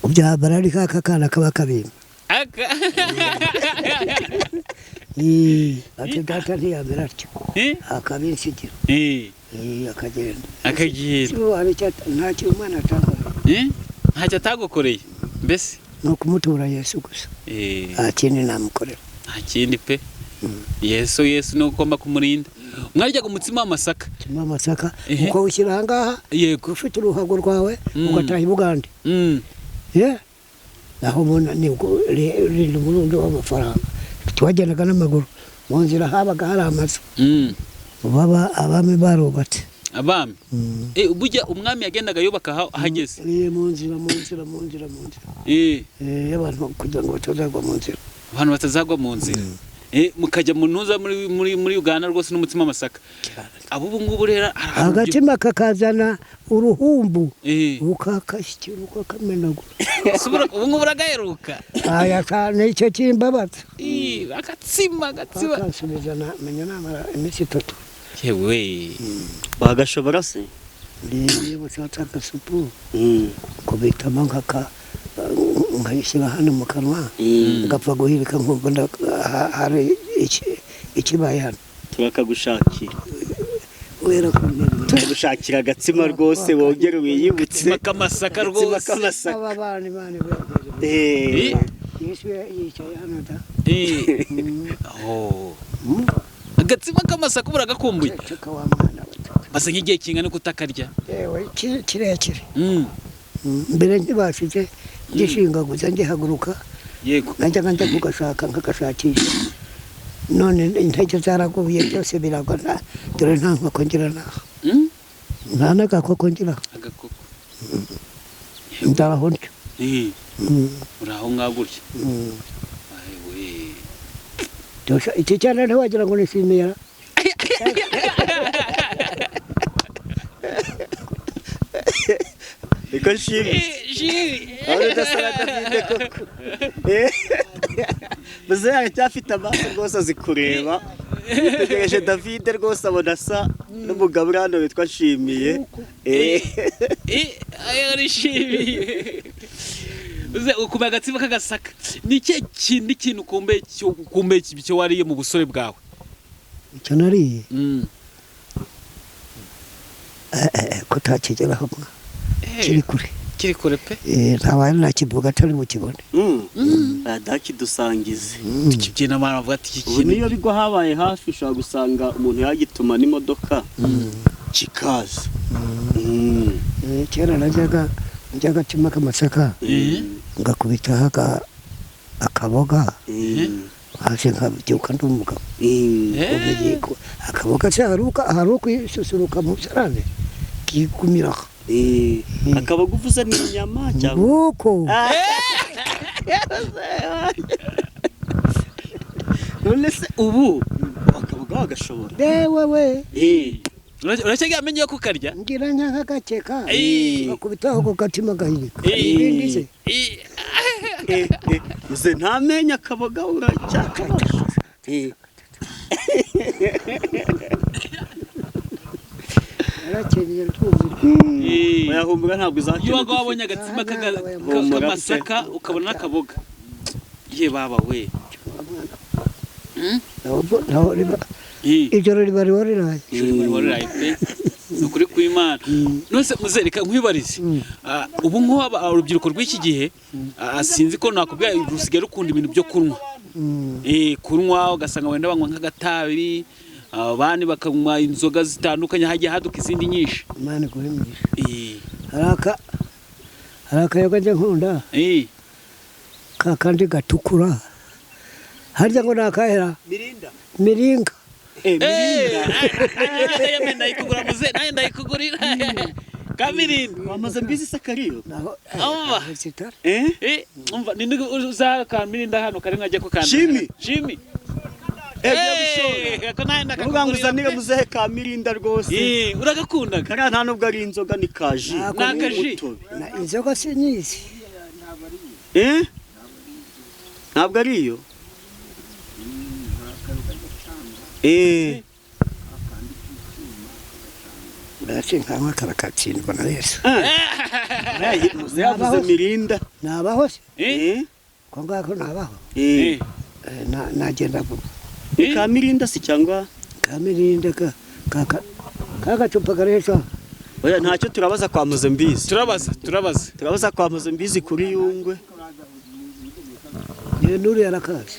Ubyambara ari kakana kaba kabimba. Ati data ntiyambara atyo. Akabinsigira. Akagenda. Ntacyo umwana atakoreye. Ntacyo atagukoreye mbese no kumutura Yesu gusa. Akindi namukorera. Akindi pe. Yesu no ugomba kumurinda. Mwaryaga umutsima w'amasaka. Umutsima w'amasaka uko ushyira aha ngaha. Yego. Ufite uruhago rwawe ugataha i Bugande. Naho mbona ni ubwo rindi umurundo w'amafaranga. Twagendaga n'amaguru mu nzira habaga hari amazu. Baba abami barubatse. Abami. Ubujya umwami yagendaga yubaka ahageze. Mu nzira. Abantu kugira ngo batazagwa mu nzira. Abantu batazagwa mu nzira. Mukajya munuza muri Uganda rwose n'umutsima w'amasaka. Abo ngubu rero agatima kakazana uruhumbu ukakashyira ukakamenagura. Ubu ngubu uragaheruka. Aya cyane icyo kimbabaza. Agatsima. Bakasubizana menya namara iminsi 3. Yewe. Bagashobora se? Ndiye butata kasupu. Kubitamo nkayishyira hano mu kanwa. Ngapfa guhirika nkumva hari ikibaye hano. Turakagushakira. Wera gushakira agatsima rwose wongere wiyibutse. Kamasaka rwose. Aba bana Yesu yicaye hano da. Agatsima kamasaka buragakumbuye. Basa nk'igihe kingana kutakarya. Yewe kirekire. Mbere ntibashije gishingaguza ngihaguruka. Yego. Najyaga njya kugashaka nkagashakisha. None intege zaraguye byose biragwa dore nta nkoko ngira naho. Nta n'agakoko ngira. Agakoko. Ndaho ntyo. Uraho ngagurya. Dosha iki cyane ntiwagira ngo nishimira. Iko shiri. Aho dasara David koko. Bazaya cyafite amaso rwose azikureba. Tegereje David rwose abona sa n'umugabo hano witwa Nshimiye. Ayarishimiye. uze ukuba agatsiba kagasaka ni cye kintu kumbe cyo wariye mu busore bwawe icyo nariye kutakigeraho kiri kure pe ntabaye nakivuga atari mu kibone adakidusangize tukibyina amara avuga ati iki ubu niyo bigo habaye hafi ushobora gusanga umuntu yagituma n'imodoka kikaza kera najyaga cuma kamasaka ngakubita akaboga hasi nkabyuka ndi umugabo akaboga se hari ukisusuruka mu sarane kigumiraho akaboga uvuze ni inyama cyangwa nuko none se ubu akaboga bagashobora wewe uracyaga amenye ko karya ngira nyanka gakeka bakubitaho ko gatima gahirika ibindi se muze ntamenya akaboga uracyakabaga arakeneye rwumva oyahumbwa ntabwo iyo uzakeneye waga wabonye agatsima k'amasaka ukabona n'akaboga ye baba we ijoro riba riraye nukuri kw'Imana nose muzereka nkwibarize ubu nk'uba urubyiruko rw'iki gihe sinzi ko nakubwira rusigaye rukunda ibintu byo kunywa kunywa ugasanga wenda banywa nk'agatabi abandi bakanywa inzoga zitandukanye hagiye haduka izindi nyinshi Imana guhimigisha hari akayoga njye nkunda kakandi gatukura harya ngo nakahera miringa ndayikugura muze nayo ndayikugurira kamirinda wamaze mbizi sakariyo umva nindi uza kamirinda hano kari nkajya ko kanda Jimmy uganguzanire muzehe ka mirinda rwose uragakunda kariya nta nubwo ari inzoga ni kaji inzoga sinyizi ntabwo ari iyo nkankwa karakatsindwa na Yesu muzehe yavuze mirinda nabaho se ko ngako nabaho nagenda vuba ka mirinda si cyangwa ka mirinda kagacupa kareshwa oya ntacyo turabaza kwa Muzembizi turabaza kwa Muzembizi kuri Yungwe nuri yarakazi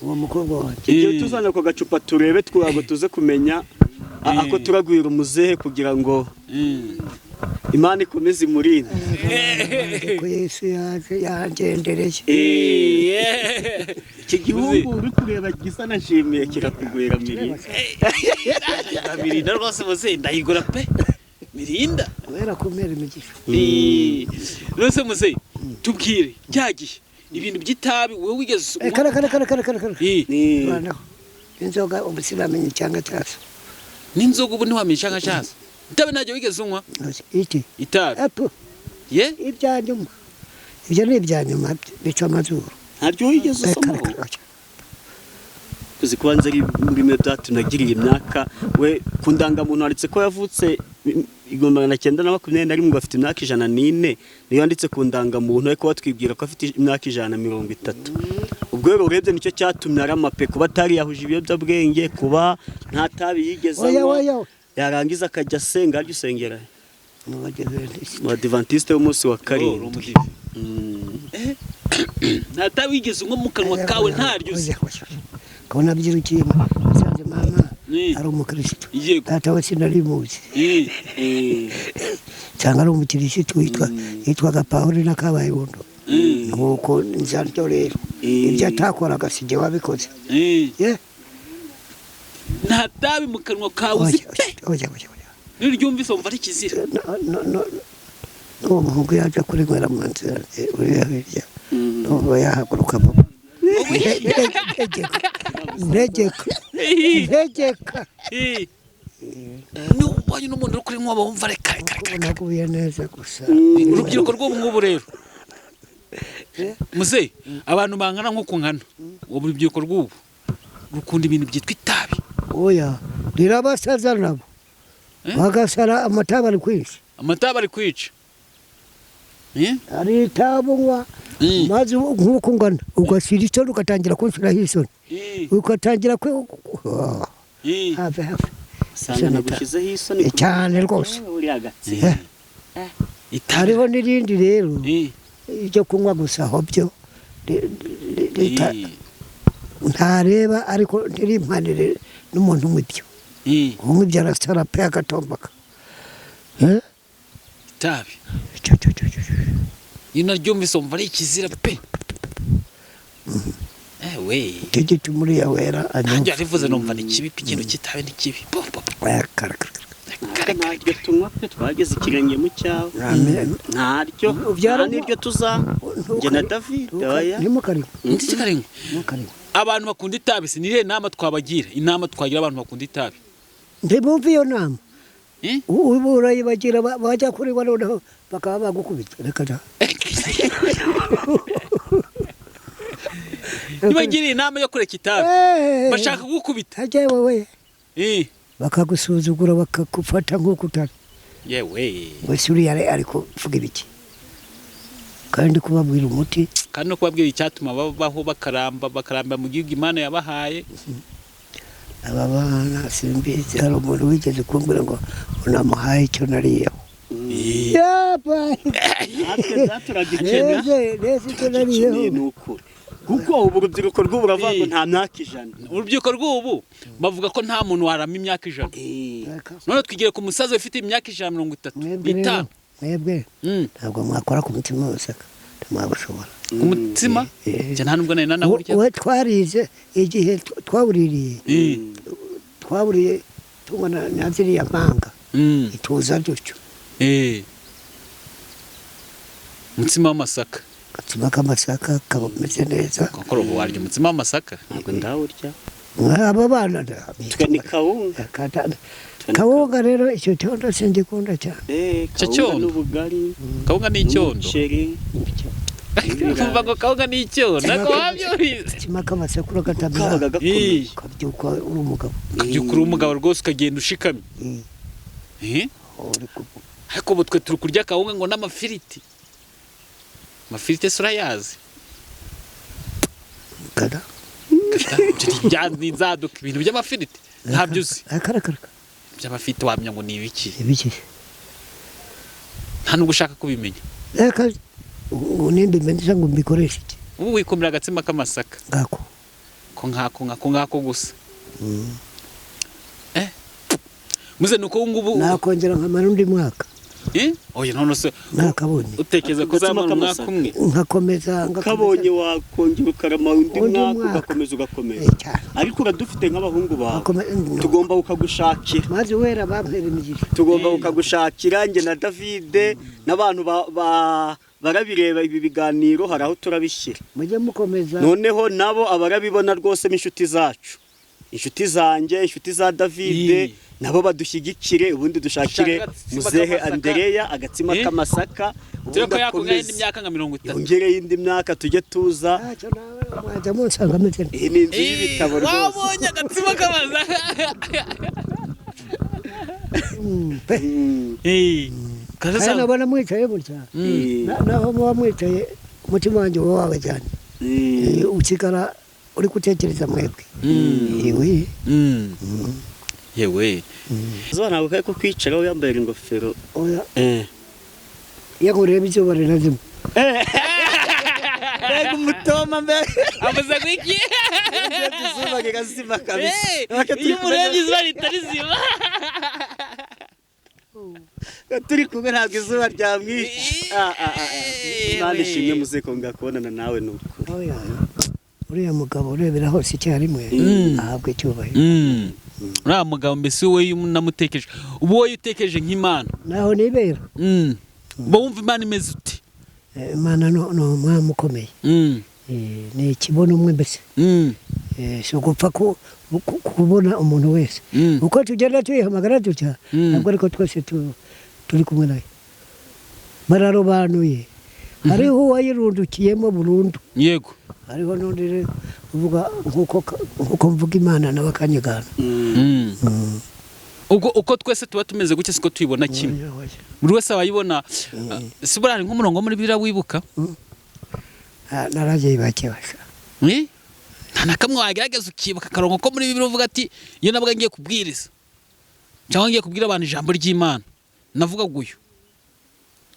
uwo mukobwa wanjye ibyo tuzana ko gacupa turebe twago tuze kumenya ako turagwira umuzehe kugira ngo Imana ikomeze imurinde ko Yesu yagendereye iki gihugu uri kureba gisa na nshimiye kirakugwira mirinda rwose muze ndayigura pe mirinda kubera kumera imigisha nose muze tubwire cyagiye ibintu by'itabi wowe wigeze kara inzoga ubusiramenya cyangwa cyaso n'inzoga ubu ntiwamenye cyangwa cyaso itabi ntajya wigeze unywa itabi ibyanyuma ibyo ni ibyanyuma bica amazuru ntaryo wigeze usoma kuzi kubanza ari muri medatu nagiriye imyaka we kundangamuntu handitse ko yavutse 1921 ngo afite imyaka 104 niyo yanditse ku ndangamuntu ariko batwibwira ko afite imyaka 130 ubwo rero urebye nicyo cyatumye aramape kuba atari yahuje ibiyobyabwenge kuba nta tabi yigeze yarangiza akajya asenga aryo usengera mu Adventiste w'umunsi wa karindwi nta tabi wigeze unywa mu kanwa kawe ntaryo kabona byirukiye musanze mama ari umukristo data we sinarimuzi cyangwa ari umukristo yitwaga Pawulo n'akabayondo nuko nzanto rero ibyo atakoraga sije wabikoze nta tabi mu kanwa kawe niryumvise umva ari kizira uwo muhungu yaje kurinywera mu nzira uriya hirya n'ubu yahaguruka mu ntegeka wanyu n'umuntu uri kuri nk'uwo wumva reka naguye neza gusa urubyiruko rw'ubu rero muze abantu bangana nko kungana ubu rubyiruko rw'ubu rukunda ibintu byitwa itabi oya rirabasaza nabo bagasara amatabi ari kwica ari itabunywa maze nk'uko ungana ugashyira isoni ugatangira kunshyiraho isoni ugatangira hafi cyane rwose hariho n'irindi rero ibyo kunywa gusa aho byo ntareba ariko ntirimpanire n'umuntu umwibyo umwibyo arasara pe agatombaka itabi iyo naryumvise umva ari ikizira pe icyo gituma uriya wera nanjye arivuze numva ni kibi ikintu kitabe ni kibi ntaryo tunywa pe twageze ikirenge mu cyawe ntaryo niryo tuzanywa njye na David abantu bakunda itabi si niriye nama twabagira inama twagira abantu bakunda itabi ntibumva iyo nama ubu urayibagira bajya kuri noneho bakaba bagukubita reka da ntibagiriye inama yo kureka itabi bashaka kugukubita hajya wowe bakagusuzugura bakagufata nk'uko utari yewe wese uriya ari kuvuga ibiki kandi kubabwira umuti kandi no kubabwira icyatuma babaho bakaramba mu gihugu Imana yabahaye aba bana simbizi hari umuntu wigeze kumbwira ngo unamuhaye icyo nariyeho natwe zaturagikena icyo nariyeho kuko ubu urubyiruko rw'ubu uravuga ngo nta myaka 100 urubyiruko rw'ubu bavuga ko nta muntu warama imyaka 100 none twigire ku musaza ufite imyaka 135 mwebwe ntabwo mwakora ku mutima wose mwabashobora ku mutima je nta nubwo nari nanahurya we twarize igihe twaburiye tungana naziri ya mpanga ituza dutyo umutsima w'amasaka agatsima k'amasaka kameze neza kokoro waryo umutsima w'amasaka ntabwo ndawurya aba bana twe ni kawunga kawunga rero icyo cyondo singikunda cyane n'ubugari kawunga ni icyondo kumva ngo kawunga ni icyondo nako wabyurize agatsima k'amasaka uragatamira kabyuka uri umugabo rwose ukagenda ushikamye ariko ubu twe turi kurya kawunga ngo n'amafiriti amafiriti se urayazi kada nzaduka ibintu by'amafiriti ntabyo uzi by'amafiriti wamenya ngo ni ibiki nta nubwo ushaka kubimenya nimbimenye ngo mbikoreshe iki ubu wikomera agatsima k'amasaka ngako gusa muze nuko ngubu nakongera nkamara undi mwaka oya none se nakabonye utekereza kuzamara umwaka umwe nkakomeza kabonye wakongera ukarama undi mwaka ugakomeza ariko uradufite nk'abahungu bawe tugomba ukagushakira maze wera bampera imigisha tugomba ukagushakira njye na David n'abantu barabireba ibi biganiro hari aho turabishyira mujye mukomeza noneho nabo abarabibona rwose n'inshuti zacu inshuti zanjye inshuti za David nabo badushyigikire ubundi dushakire muzehe Andrea agatsima k'amasaka tureko yakungaye indi myaka nka 30 yongere indi myaka tujye tuza ntacyo nawe mwajya munsanga meze ni inzu y'ibitabo rwose wabonye agatsima k'amasaka kandi nabona mwicaye burya naho muba mwicaye umutima wanjye uba wawe cyane ukigara uri gutekereza mwebwe yewe zona ntabwo ko kwicaraho yambaye ingofero yakoreye izuba rirazima mbega umutoma mbega avuze ko iki izuba rigazima kabisa iyo umurebye izuba ritari zima turi kumwe ntabwo izuba ryamwica Imana ishimwe muzeko ngakubonana nawe nuko uriya mugabo urebera hose icyarimwe ahabwe icyubahiro uriya mugabo mbese wowe namutekereje ubu wowe utekereje nk'Imana naho nibera uba wumva Imana imeze uti Imana ni umwami ukomeye ni ikibono umwe mbese si ugupfa kubona umuntu wese uko tugenda tuyihamagara dutya ntabwo ariko twese turi kumwe nawe bararobanuye hariho uwayirundukiyemo burundu yego hariho n'undi rero uvuga nk'uko mvuga Imana nawe akanyigana ubwo uko twese tuba tumeze gutya siko tuyibona kimwe buri wese abayibona si burari nk'umurongo muri Bibiliya wibuka naragiye bakebasha nta na kamwe wagerageza ukibuka akarongo ko muri Bibiliya uvuga ati iyo nabwo ngiye kubwiriza cyangwa ngiye kubwira abantu ijambo ry'Imana navuga guyo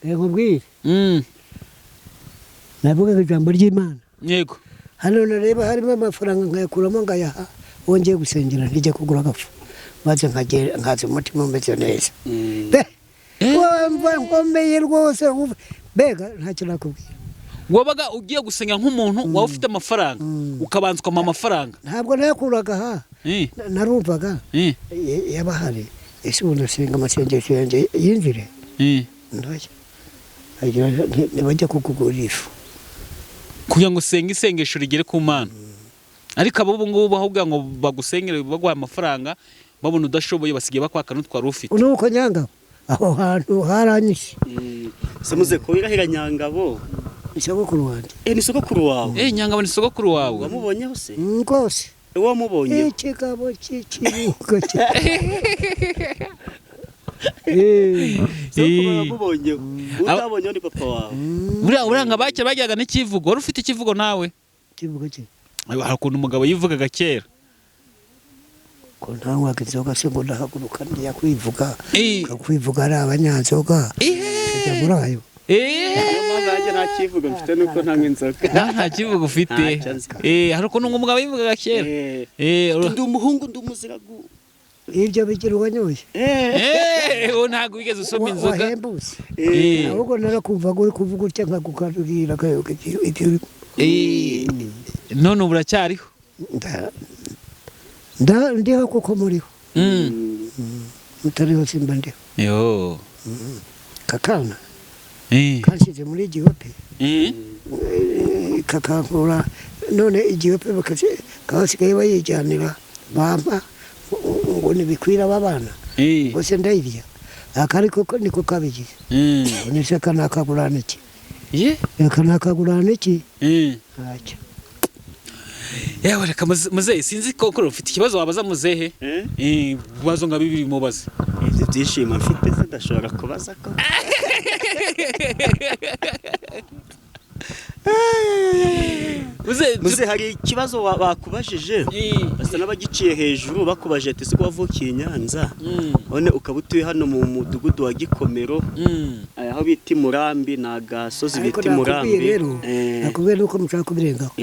nkubwire navuga ijambo ry'Imana yego hano nareba harimo amafaranga nkayakuramo ngayaha wongeye gusengera ntijya kugura agafu maze nkaza umutima umeze neza nkomeye rwose mbega ntacyo nakubwira wabaga ugiye gusengera nk'umuntu waba ufite amafaranga ukabanza ukama amafaranga ntabwo nayakuraga ha narumvaga yabahari ese ubu nasenga amasengesho yanjye yinjire ntibajya kukugurira ifu kugira ngo usenge isengesho rigere ku Mana ariko abo ngubu bahubwa ngo bagusengere baguha amafaranga babona udashoboye basigaye bakwaka n'utwari ufite nuko Nyangabo aho hantu haranyishe se muze ko irahira Nyangabo isogokuru wanjye ni sogokuru wawe Nyangabo ni sogokuru wawe wamubonyeho se rwose wamubonye ikigabo cy'ikibuga wamubonye utabonye ni papa wawe buranga bakira bajyaga n'ikivugo wari ufite ikivugo nawe kivugo cye hari ukuntu umugabo yivugaga kera ko ntanywaga inzoga se ngo ndahaguruka njya kwivuga kwivuga ari abanyanzoga kujya muri ayo nanjye nta kivugo mfite nuko ntanywa inzoga nta kivugo ufite hari ukuntu umugabo yivugaga kera ndi umuhungu ndi umuziragu ibyo bigira uwanyoye wowe ntabwo wigeze usoma inzoga wahembutse ahubwo narakumvaga uri kuvuga utya nkagukarurira ibyo none ubu uracyariho ndiho kuko muriho mutariho simba ndiho kakana kanshyize muri Igihope kakankura none Igihope bakasigaye bayijyanira bampa ngo nibikwira abana bose ndayirya akari koko niko kabigize nese kanakagurana iki kanakagurana iki ntacyo yewe reka muzehe sinzi ko ufite ikibazo wabaza muzehe ibibazo nka bibiri mubaze ibyo byishimo mfite se ndashobora kubaza ko muze hari ikibazo bakubajije basa n'abagiciye hejuru bakubaje ati siko wavukiye Nyanza none ukaba utuye hano mu mudugudu wa Gikomero aho bita Murambi nagasozi bita Murambi nakubwiye nuko mushaka kubirengaho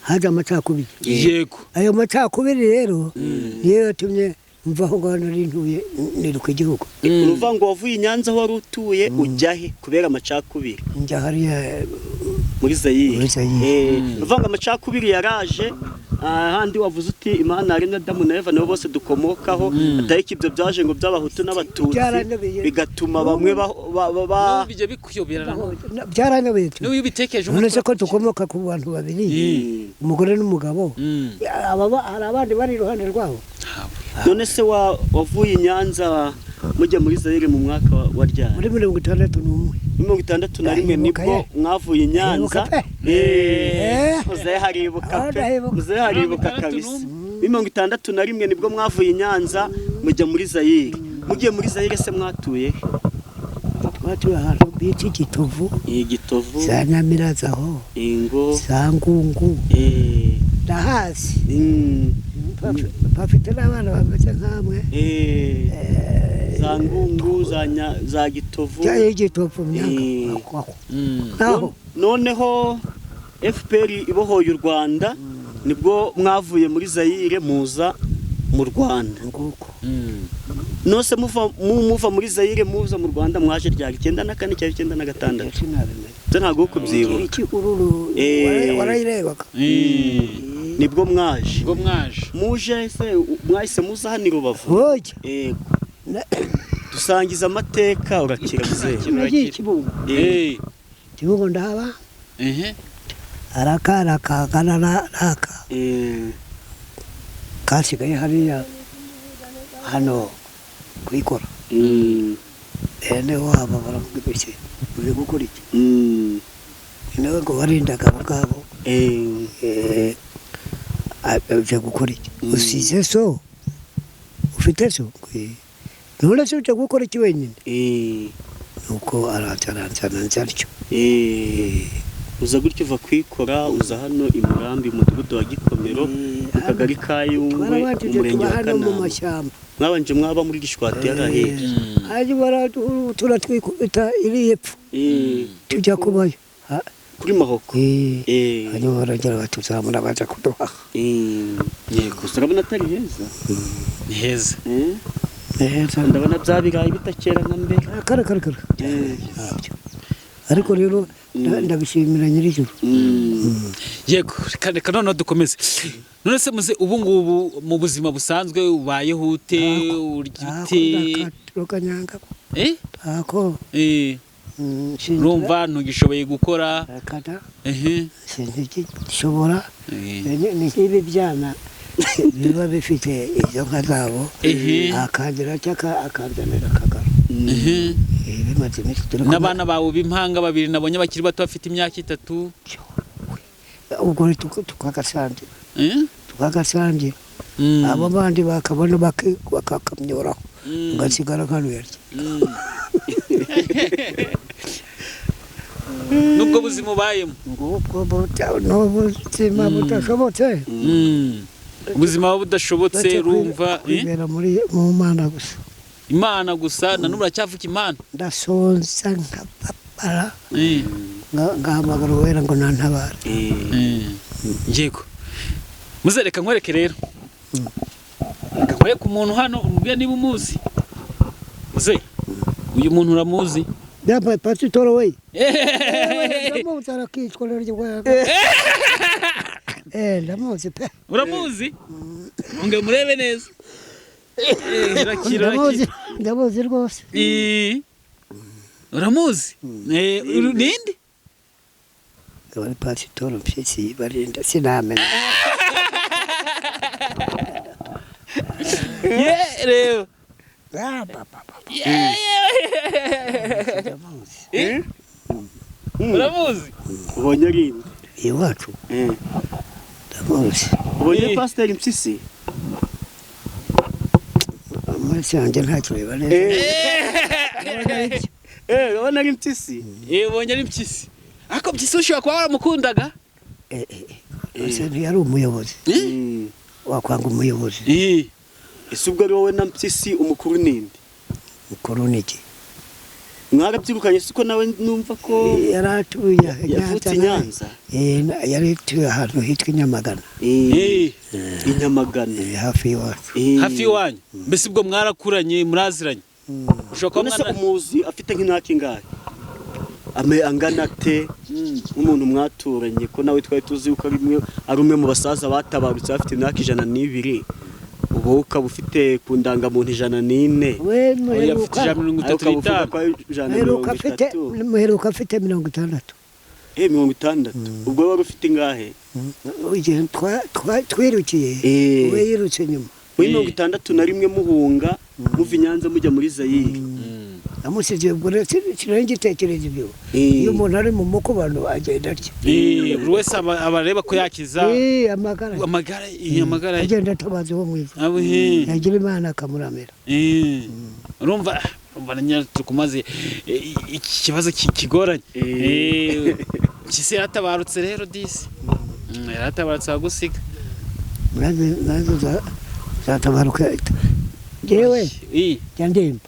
haje amacakubiri yego ayo macakubiri rero niyo yatumye mva aho ngaho nari ntuye niruka igihugu uruva ngo wavuye Nyanza aho wari utuye ujya he kubera amacakubiri njya hariya muri Zaire uruva ngo amacakubiri yaraje handi wavuze uti Imana yaremye Adamu na Eva nabo bose dukomokaho atari ibyo byaje ngo by'abahutu n'abatutsi bigatuma bamwe bijye bikuyoberana byaranyobeye niwe ubitekereje none ko dukomoka ku bantu babiri umugore n'umugabo hari abandi bari iruhande rwabo none se wavuye Nyanza mujya muri Zaire mu mwaka wa ryari muri 61 61 nibwo mwavuye Nyanza muzehe haribuka kabisa 61 nibwo mwavuye Nyanza mujya muri Zaire mugiye muri Zaire se mwatuye twatuye ahantu bita Igitovu za Nyamiraza aho ingo za Ngungu ndahazi bafite n'abana bameze nkamwe za Ngungu za Gitovu Igitovu noneho FPR ibohoye u Rwanda nibwo mwavuye muri Zaire muza mu Rwanda nose muva muri Zaire muza mu Rwanda mwaje ryari 94 cyangwa 96 ntago kubyibuka warayirebaga nibwo mwaje muje se mwahise muza hano i Rubavu yego dusangiza amateka urakira muzehe Kibungo ndaba arakana kasigaye hariya hano kwikora ene wabo barakubise uri gukora iki nawe ngo warindaga abagabo uje gukora iki usize so ufite so none se ujya gukora iki wenyine nuko aranzana nzaryo uza gutyo uva kwikora uza hano i Murambi umudugudu wa Gikomero mu kagari ka Yungwe umurenge wa Kanama mwabanje mwaba muri Gishwati yarahe haje turatwikubita iri yepfo tujya kubayo kuri Mahoko hanyuma baragera batuzamura baza kuduha yego urabona atari heza ni heza ndabona byabiraye bitakera nka mbere kare ariko rero ndabishimira nyir'ijuru yego reka noneho dukomeze none se muze ubu ngubu mu buzima busanzwe ubayeho ute urya ute rokanyanga ako urumva ntugishoboye gukora kada sinigishobora ni nk'ibi byana biba bifite ibyo nka zabo akagira cyaka akanzanira akagaro n'abana bawe b'impanga babiri nabonye bakiri bato bafite imyaka 3 ubwo tukagasangira abo bandi bakabona bakakamyoraho ngasigara nkanuyarya nubwo buzima ubayemo n'ubuzima budashobotse ubuzima budashobotse rumva mu Mana gusa Imana gusa na n'ubu uracyavuka Imana ndasonza nkababara ngahamagara wera ngo nantabara yego muzereka nkwereke rero nkwereke umuntu hano umubwire niba umuzi muze uyu muntu uramuzi Dapa pasitoro we ndamuzi arakicwa ryo ndamuzi pe uramuzi unge murebe neza ndamuzi rwose uramuzi ninde wari pasitoro mpyisi barinda sinamenya rero uramuzi ubonye ari iwacu ndamuzi ubonye pasiteri Mpyisi amaraso yanjye ntacyo biba neza ubona ari Mpyisi ubonye ari Mpyisi ariko Mpyisi ushobora kuba waramukundaga ese ntiyari umuyobozi wakwanga umuyobozi ese ubwo ari wowe na Mpyisi umukuru ninde mukuru niki mwarabyirukanye siko nawe numva ko yaratuye yavutse Nyanza yarituye ahantu hitwa Inyamagana Inyamagana hafi y'iwacu hafi y'iwanyu mbese ubwo mwarakuranye muraziranye ushobora kuba umuzi afite nk'imyaka ingahe angana te nk'umuntu mwaturanye ko nawe twari tuzi uko ari umwe mu basaza batabarutse bafite imyaka 102 ubu ukaba ufite ku ndangamuntu 104 we muheruka afite 60 60 ubwo wari ufite ingahe twirukiye we yirutse nyuma we 61 muhunga muva Nyanza mujya muri Zaire amusigiye ubwo kirengitekereza ibyo iyo umuntu ari mu mukubano agenda atya buri wese abareba ko yakiza amagara agenda atabaza uwo mwiza yagira Imana akamuramira urumva tukumaze ikibazo kigoranye kisi yaratabarutse rero disi yaratabarutse agusiga nazo zatabaruka jewe cyandemba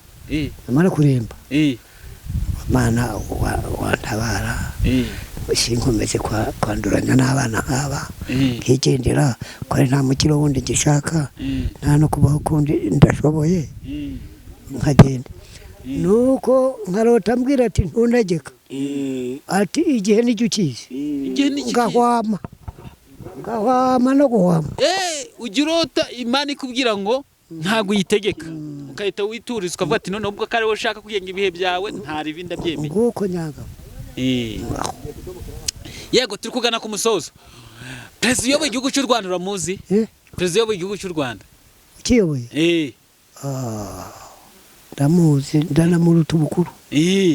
amara kuremba Mana wantabara sinkomeze kwanduranya n'abana nk'aba nkigendera ko ari nta mukiro wundi gishaka nta no kubaho kundi ndashoboye nkagenda nuko nkarota mbwira ati ntundageka ati igihe n'icyo ukizi ngahwama no guhwama ujya urota Imana ikubwira ngo ntago uyitegeka ukahita wituriza ukavuga ati none ubwo kare ushaka kugenga ibihe byawe ntari ibindi byemeye nguko nyaga yego turi kugana ku musozo perezida uyoboye igihugu cy'u Rwanda uramuzi perezida uyoboye igihugu cy'u Rwanda ukiyoboye ndamuzi ndanamuruta ubukuru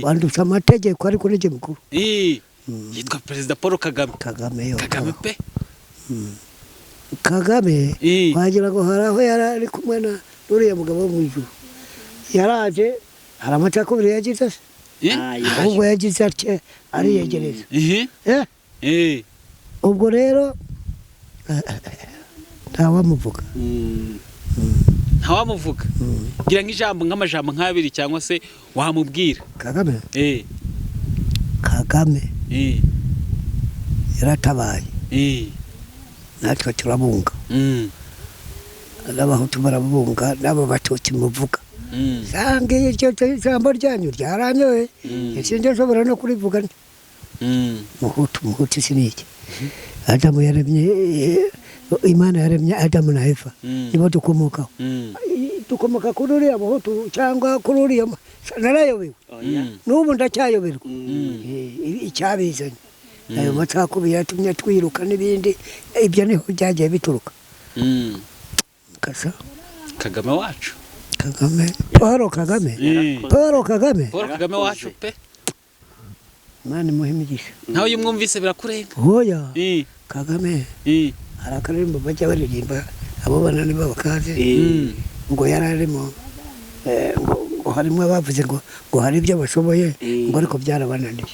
wandusha amategeko ariko nige mukuru yitwa perezida Paul Kagame Kagame wagira ngo hari aho yari ari kumwe uriya mugabo wo mu ijuru yaraje hari amacakubiri yagize se ahubwo yagize atya ariyegereza ubwo rero ntawamuvuga ntawamuvuga gira nk'ijambo nk'amajambo nk'abiri cyangwa se wamubwira Kagame Kagame yaratabaye natwe turabunga n'abahutu barabunga n'abo batutsi muvuga sange iryo jambo ryanyu ryaranyoye sinjye nshobora no kurivuga muhutu siniki Adamu yaremye Imana yaremye Adamu na Eva nibo dukomokaho dukomoka kuri uriya muhutu cyangwa kuri uriya narayobewe n'ubu ndacyayoberwa icyabizanye ayo macakubiri yatumye twiruka n'ibindi ibyo niho byagiye bituruka Kagame wacu Paul Kagame wacu pe Mani muhimigisha nawe uyu mwumvise birakurenga hoya Kagame hari akaririmbo bajya baririmba abo banani b'abakaze ngo yararimo ngo harimo abavuze ngo hari ibyo bashoboye ngo ariko byarabananiye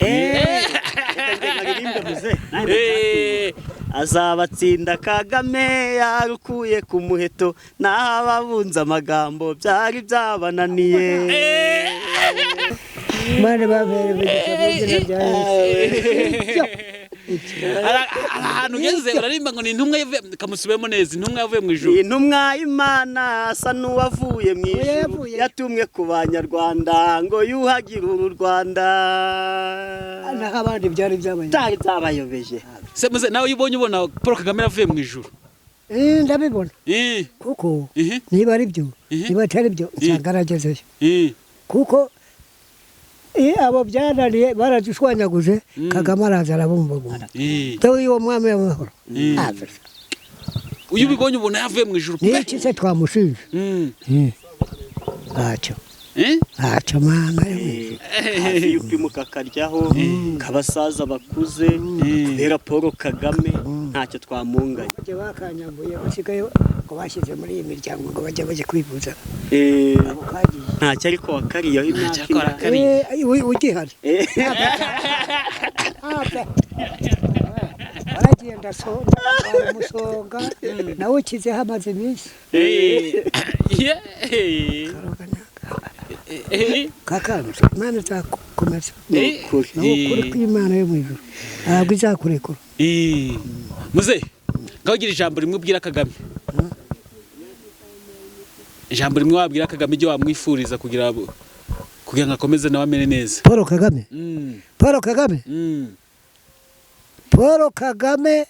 azabatsinda Kagame yarukuye ku muheto naho ababunza amagambo byari byabananiye Mane babere bigizwe bya ahantu ugeze urarimba ngo ni intumwa kamusubemo neza intumwa yavuye mu ijuru intumwa y'Imana asa n'uwavuye mu ijuru yatumwe ku banyarwanda ngo yuhagire uru Rwanda naho abandi byari byabayobeje se muze nawe ubona Paul Kagame yavuye mu ijuru ndabibona kuko niba ari byo niba atari byo cyangaragezeyo kuko abo byananiye baradushwanyaguje Kagame araza arabumbagunda dawe uwo mwami w'amahoro uyu ubibonye ubona yavuye mu ijuru n'iki se twamushinje ntacyo mana hafi y'upimuka akaryaho kabasaza bakuze kubera Paul Kagame ntacyo twamunganya bakanyambuye basigaye ngo bashyize muri iyi miryango ngo bajye kwivuza ntacyo ariko wakariyeho imyaka ugihari baragenda musonga nawe ukizeho amaze iminsi Kakame Imana izakomeza ukuri kw'Imana yo mu ijuru ntabwo izakurekura muze ngaho gira ijambo rimwe ubwira Kagame ijambo rimwe wabwira Kagame ibyo wamwifuriza kugira ngo akomeze nawe amere neza Paul Kagame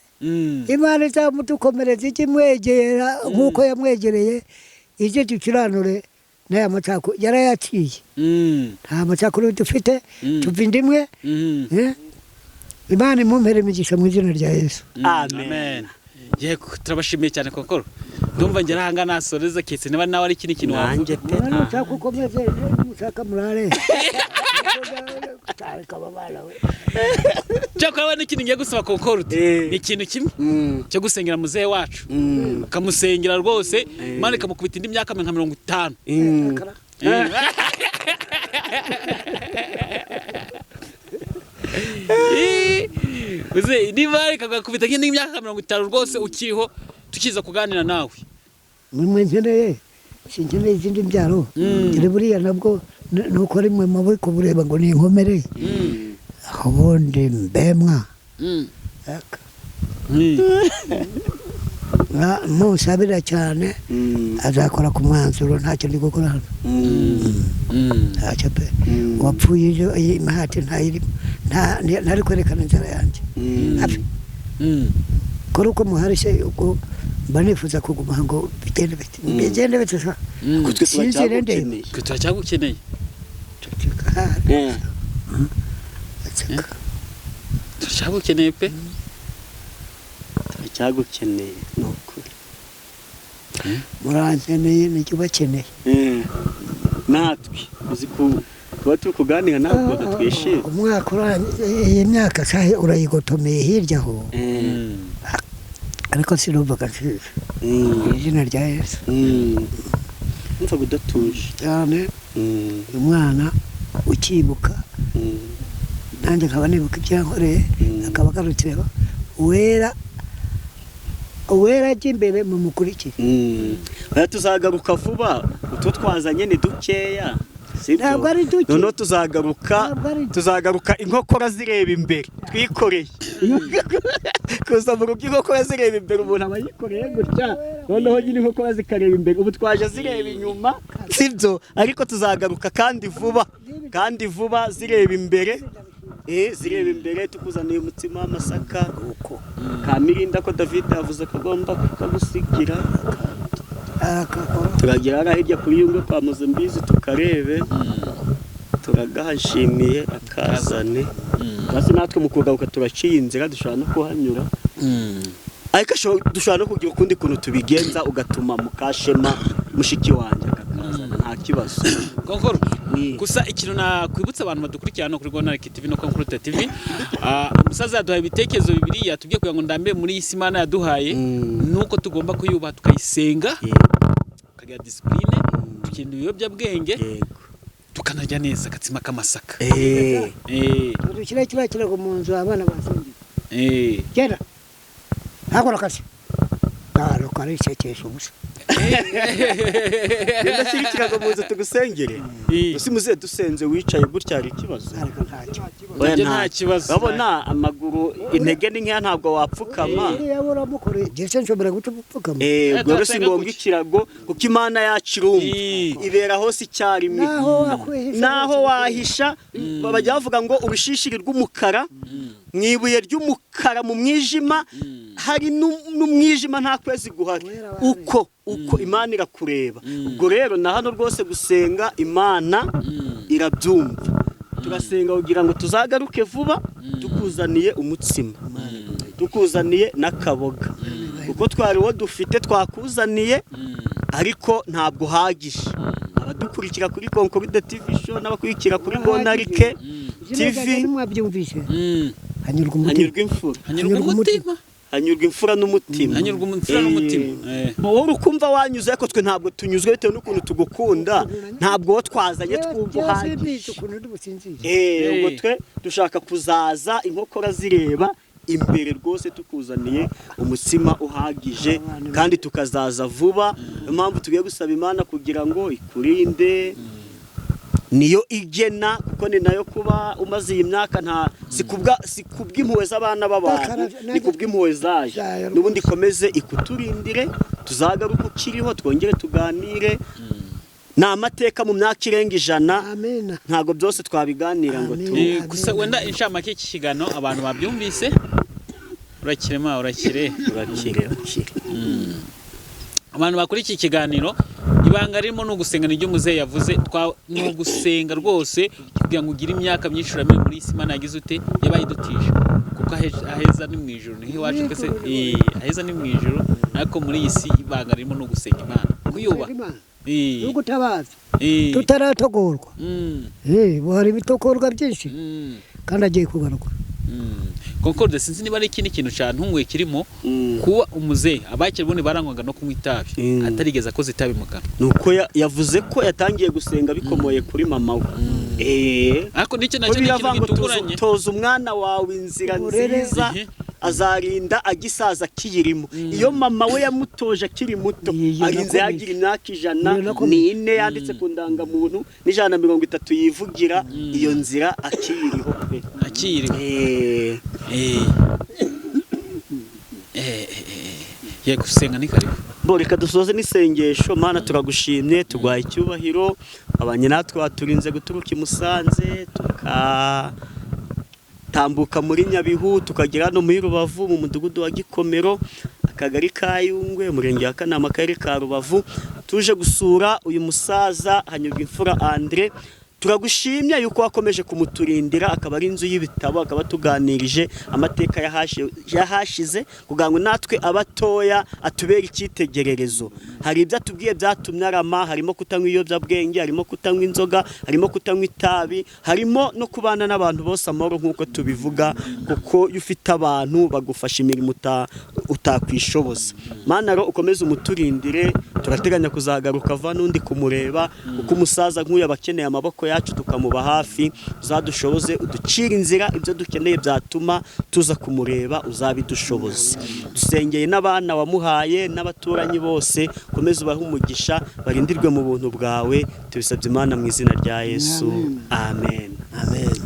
Imana izamudukomereza ikimwegera nk'uko yamwegereye ije dukiranure n'aya macako yarayaciye nta macakuru dufite tuva indimwe Imana imumpere imigisha mu izina rya Yesu amen yego turabashimiye cyane kokoro ndumva ngera hanga nasoreza ketse niba nawe ari ikindi kintu wavuga nshaka ukomeze mushaka murare cyakora n'ikindi ngiye gusaba kokoro ni ikintu kimwe cyo gusengera muzehe wacu ukamusengera rwose Imana ikamukubita indi myaka nka 50 uze niba ikagakubita nk'indi myaka 50 rwose ukiriho tukiza kuganira nawe mwe nkeneye sinkeneye izindi mbyaro kire buriya nabwo nuko rimwe mabiko bureba ngo ni inkomere ubundi mbemwa musabira cyane azakora ku mwanzuro ntacyo ndi gukora hano ntacyo pe wapfuye imihati ntari kwerekana inzara yanjye kora uko muhari se ubwo mba nifuza kuguma ngo bigende bite sa sinzire ndebe turacyagukeneye turacyagukeneye pe turacyagukeneye nukuri murankeneye nicyo bakeneye natwe uzi kuba turi kuganira ntabwo twishimye umwaka iyi myaka sahe urayigotomeye hirya ho ariko sinumvaga nziza izina rya Yesu umva kudatuje cyane. Umwana ukibuka nanjye nkaba nibuka ibyankoreye akaba agarutseho uwera ajya imbere mu mukurikiye. Tuzagaruka vuba utwo twazanye ni dukeya. Ntabwo ari duke. Noneho tuzagaruka inkokora zireba imbere twikoreye. Kuza mu rugo inkokora zireba imbere umuntu aba yikoreye gutya, noneho nyine inkokora zikareba imbere, ubu twaje zireba inyuma sibyo, ariko tuzagaruka kandi vuba zireba imbere. Zireba imbere tukuzaniye umutsima w'amasaka uko Kamirinda ko David yavuze ko agomba kugusigira. Turagira hirya kuri Yungwe kwa Mozambizi tukarebe, turagahashimiye akazane. Basi natwe mu kugaruka turaciye inzira dushobora no kuhanyura, ariko dushobora no kugira ukundi kuntu tubigenza ugatuma Mukashema mushiki wanjye akakazana nta kibazo. Konkuru gusa ikintu nakwibutsa abantu badukurikirana kuri Gonarek TV no Concrete TV, umusaza yaduhaye ibitekerezo bibiri yatubwiye kugira ngo ndambe muri iyi Imana yaduhaye nuko tugomba kuyubaha tukayisenga, tukagira discipline, tukinda ibiyobyabwenge, tukanarya neza agatsima k'amasaka. Kiriya kirago mu nzu abana basenga. Kera hakora kazi naro karishekesha ubusa. Yenda kirikirago mu nzu tugusengere. Usimuze dusenze wicaye gutya ari kibazo. Nta kibazo. Babona amaguru intege ni nka ntabwo wapfukama. Yabura mukore gese nshobora gupfukama. Ubwo si ngombwa ikirago kuko Imana yacirumba ibera hose icyarimwe. Naho wahisha bajya bavuga ngo urushishi rw'umukara mwibuye ry'umukara mu mwijima, hari n'umwijima nta kwezi guhari. Uko Imana irakureba. Ubwo rero na hano rwose gusenga Imana irabyumva. Turasenga kugira ngo tuzagaruke vuba tukuzaniye umutsima, tukuzaniye n'akaboga, kuko twari wo dufite twakuzaniye ariko ntabwo hagije. Abadukurikira kuri Concrete TV show n'abakurikira kuri Gonarek TV hanyurwa imfura n'umutima. Wowe ukumva wanyuze ariko twe ntabwo tunyuzwe bitewe n'ukuntu tugukunda, ntabwo wo twazanye twumva uhagije. Ubwo twe dushaka kuzaza inkokora zireba imbere rwose tukuzaniye umutsima uhagije kandi tukazaza vuba. Impamvu tugiye gusaba Imana kugira ngo ikurinde, niyo igena kuko ni nayo kuba umaze iyi myaka nta sikubw'impuhwe z'abana b'abantu, ni kubw'impuhwe zayo. N'ubundi ikomeze ikuturindire, tuzagaruka ukiriho twongere tuganire. Ni amateka mu myaka irenga 100, ntabwo byose twabiganira ngo gusa wenda inshamake iki kigano abantu babyumvise. Urakire. Abantu bakuri iki kiganiro ibanga ririmo no gusenga n'iryo muzehe yavuze, no gusenga rwose kugira ngo ugire imyaka myinshi uramenye muri Imana yagize ute yabaye dutije, kuko aheza ni mu ijuru niho waje kese. Aheza ni mu ijuru, ariko muri iyi si ibanga ririmo no gusenga Imana kuyuba n'ugutabaza tutaratogorwa. Buhari ibitokorwa byinshi kandi agiye kugaruka. Concorde sinzi niba ari ikindi kintu cyane ntunguye kirimo kuba umuzehe abakiri bone barangwaga no kunywa itabi atarigeze akoze itabi mu kanwa. Nuko yavuze ko yatangiye gusenga bikomoye kuri mama we. Ariko nicyo nacyo gitunguranye. Toza umwana wawe inzira nziza azarinda agisaza kiyirimo. Iyo mama we yamutoje akiri muto arinze yagira imyaka 104 yanditse ku ndangamuntu n'130 yivugira iyo nzira akiyiriho pe. Ye gusenga ni karibu. Reka dusoze n'isengesho. Mana turagushimye, tugwaye icyubahiro, abanye natwe baturinze guturuka i Musanze tukatambuka muri Nyabihu tukagera no muri Rubavu mu mudugudu wa Gikomero, akagari ka Yungwe, umurenge wa Kanama, akarere ka Rubavu, tuje gusura uyu musaza hanyurwa imfura Andre. Turagushimye yuko wakomeje kumuturindira, akaba ari inzu y'ibitabo, akaba tuganirije amateka yahashize kugira ngo natwe abatoya atubera icyitegererezo. Hari ibyo atubwiye byatumye arama, harimo kutanywa ibiyobyabwenge, harimo kutanywa inzoga, harimo kutanywa itabi, harimo no kubana n'abantu bose amahoro nk'uko tubivuga, kuko iyo ufite abantu bagufasha imirimo utakwishoboza. Mana ro ukomeze umuturindire turateganya kuzagaruka va n'undi kumureba uko umusaza nk'uyu abakeneye amaboko yacu tukamuba hafi, uzadushoboze uducira inzira, ibyo dukeneye byatuma tuza kumureba uzabidushoboze. Dusengeye n'abana wamuhaye n'abaturanyi bose, komeza ubahe umugisha, barindirwe mu buntu bwawe, tubisabye Imana mu izina rya Yesu, amen. Amen.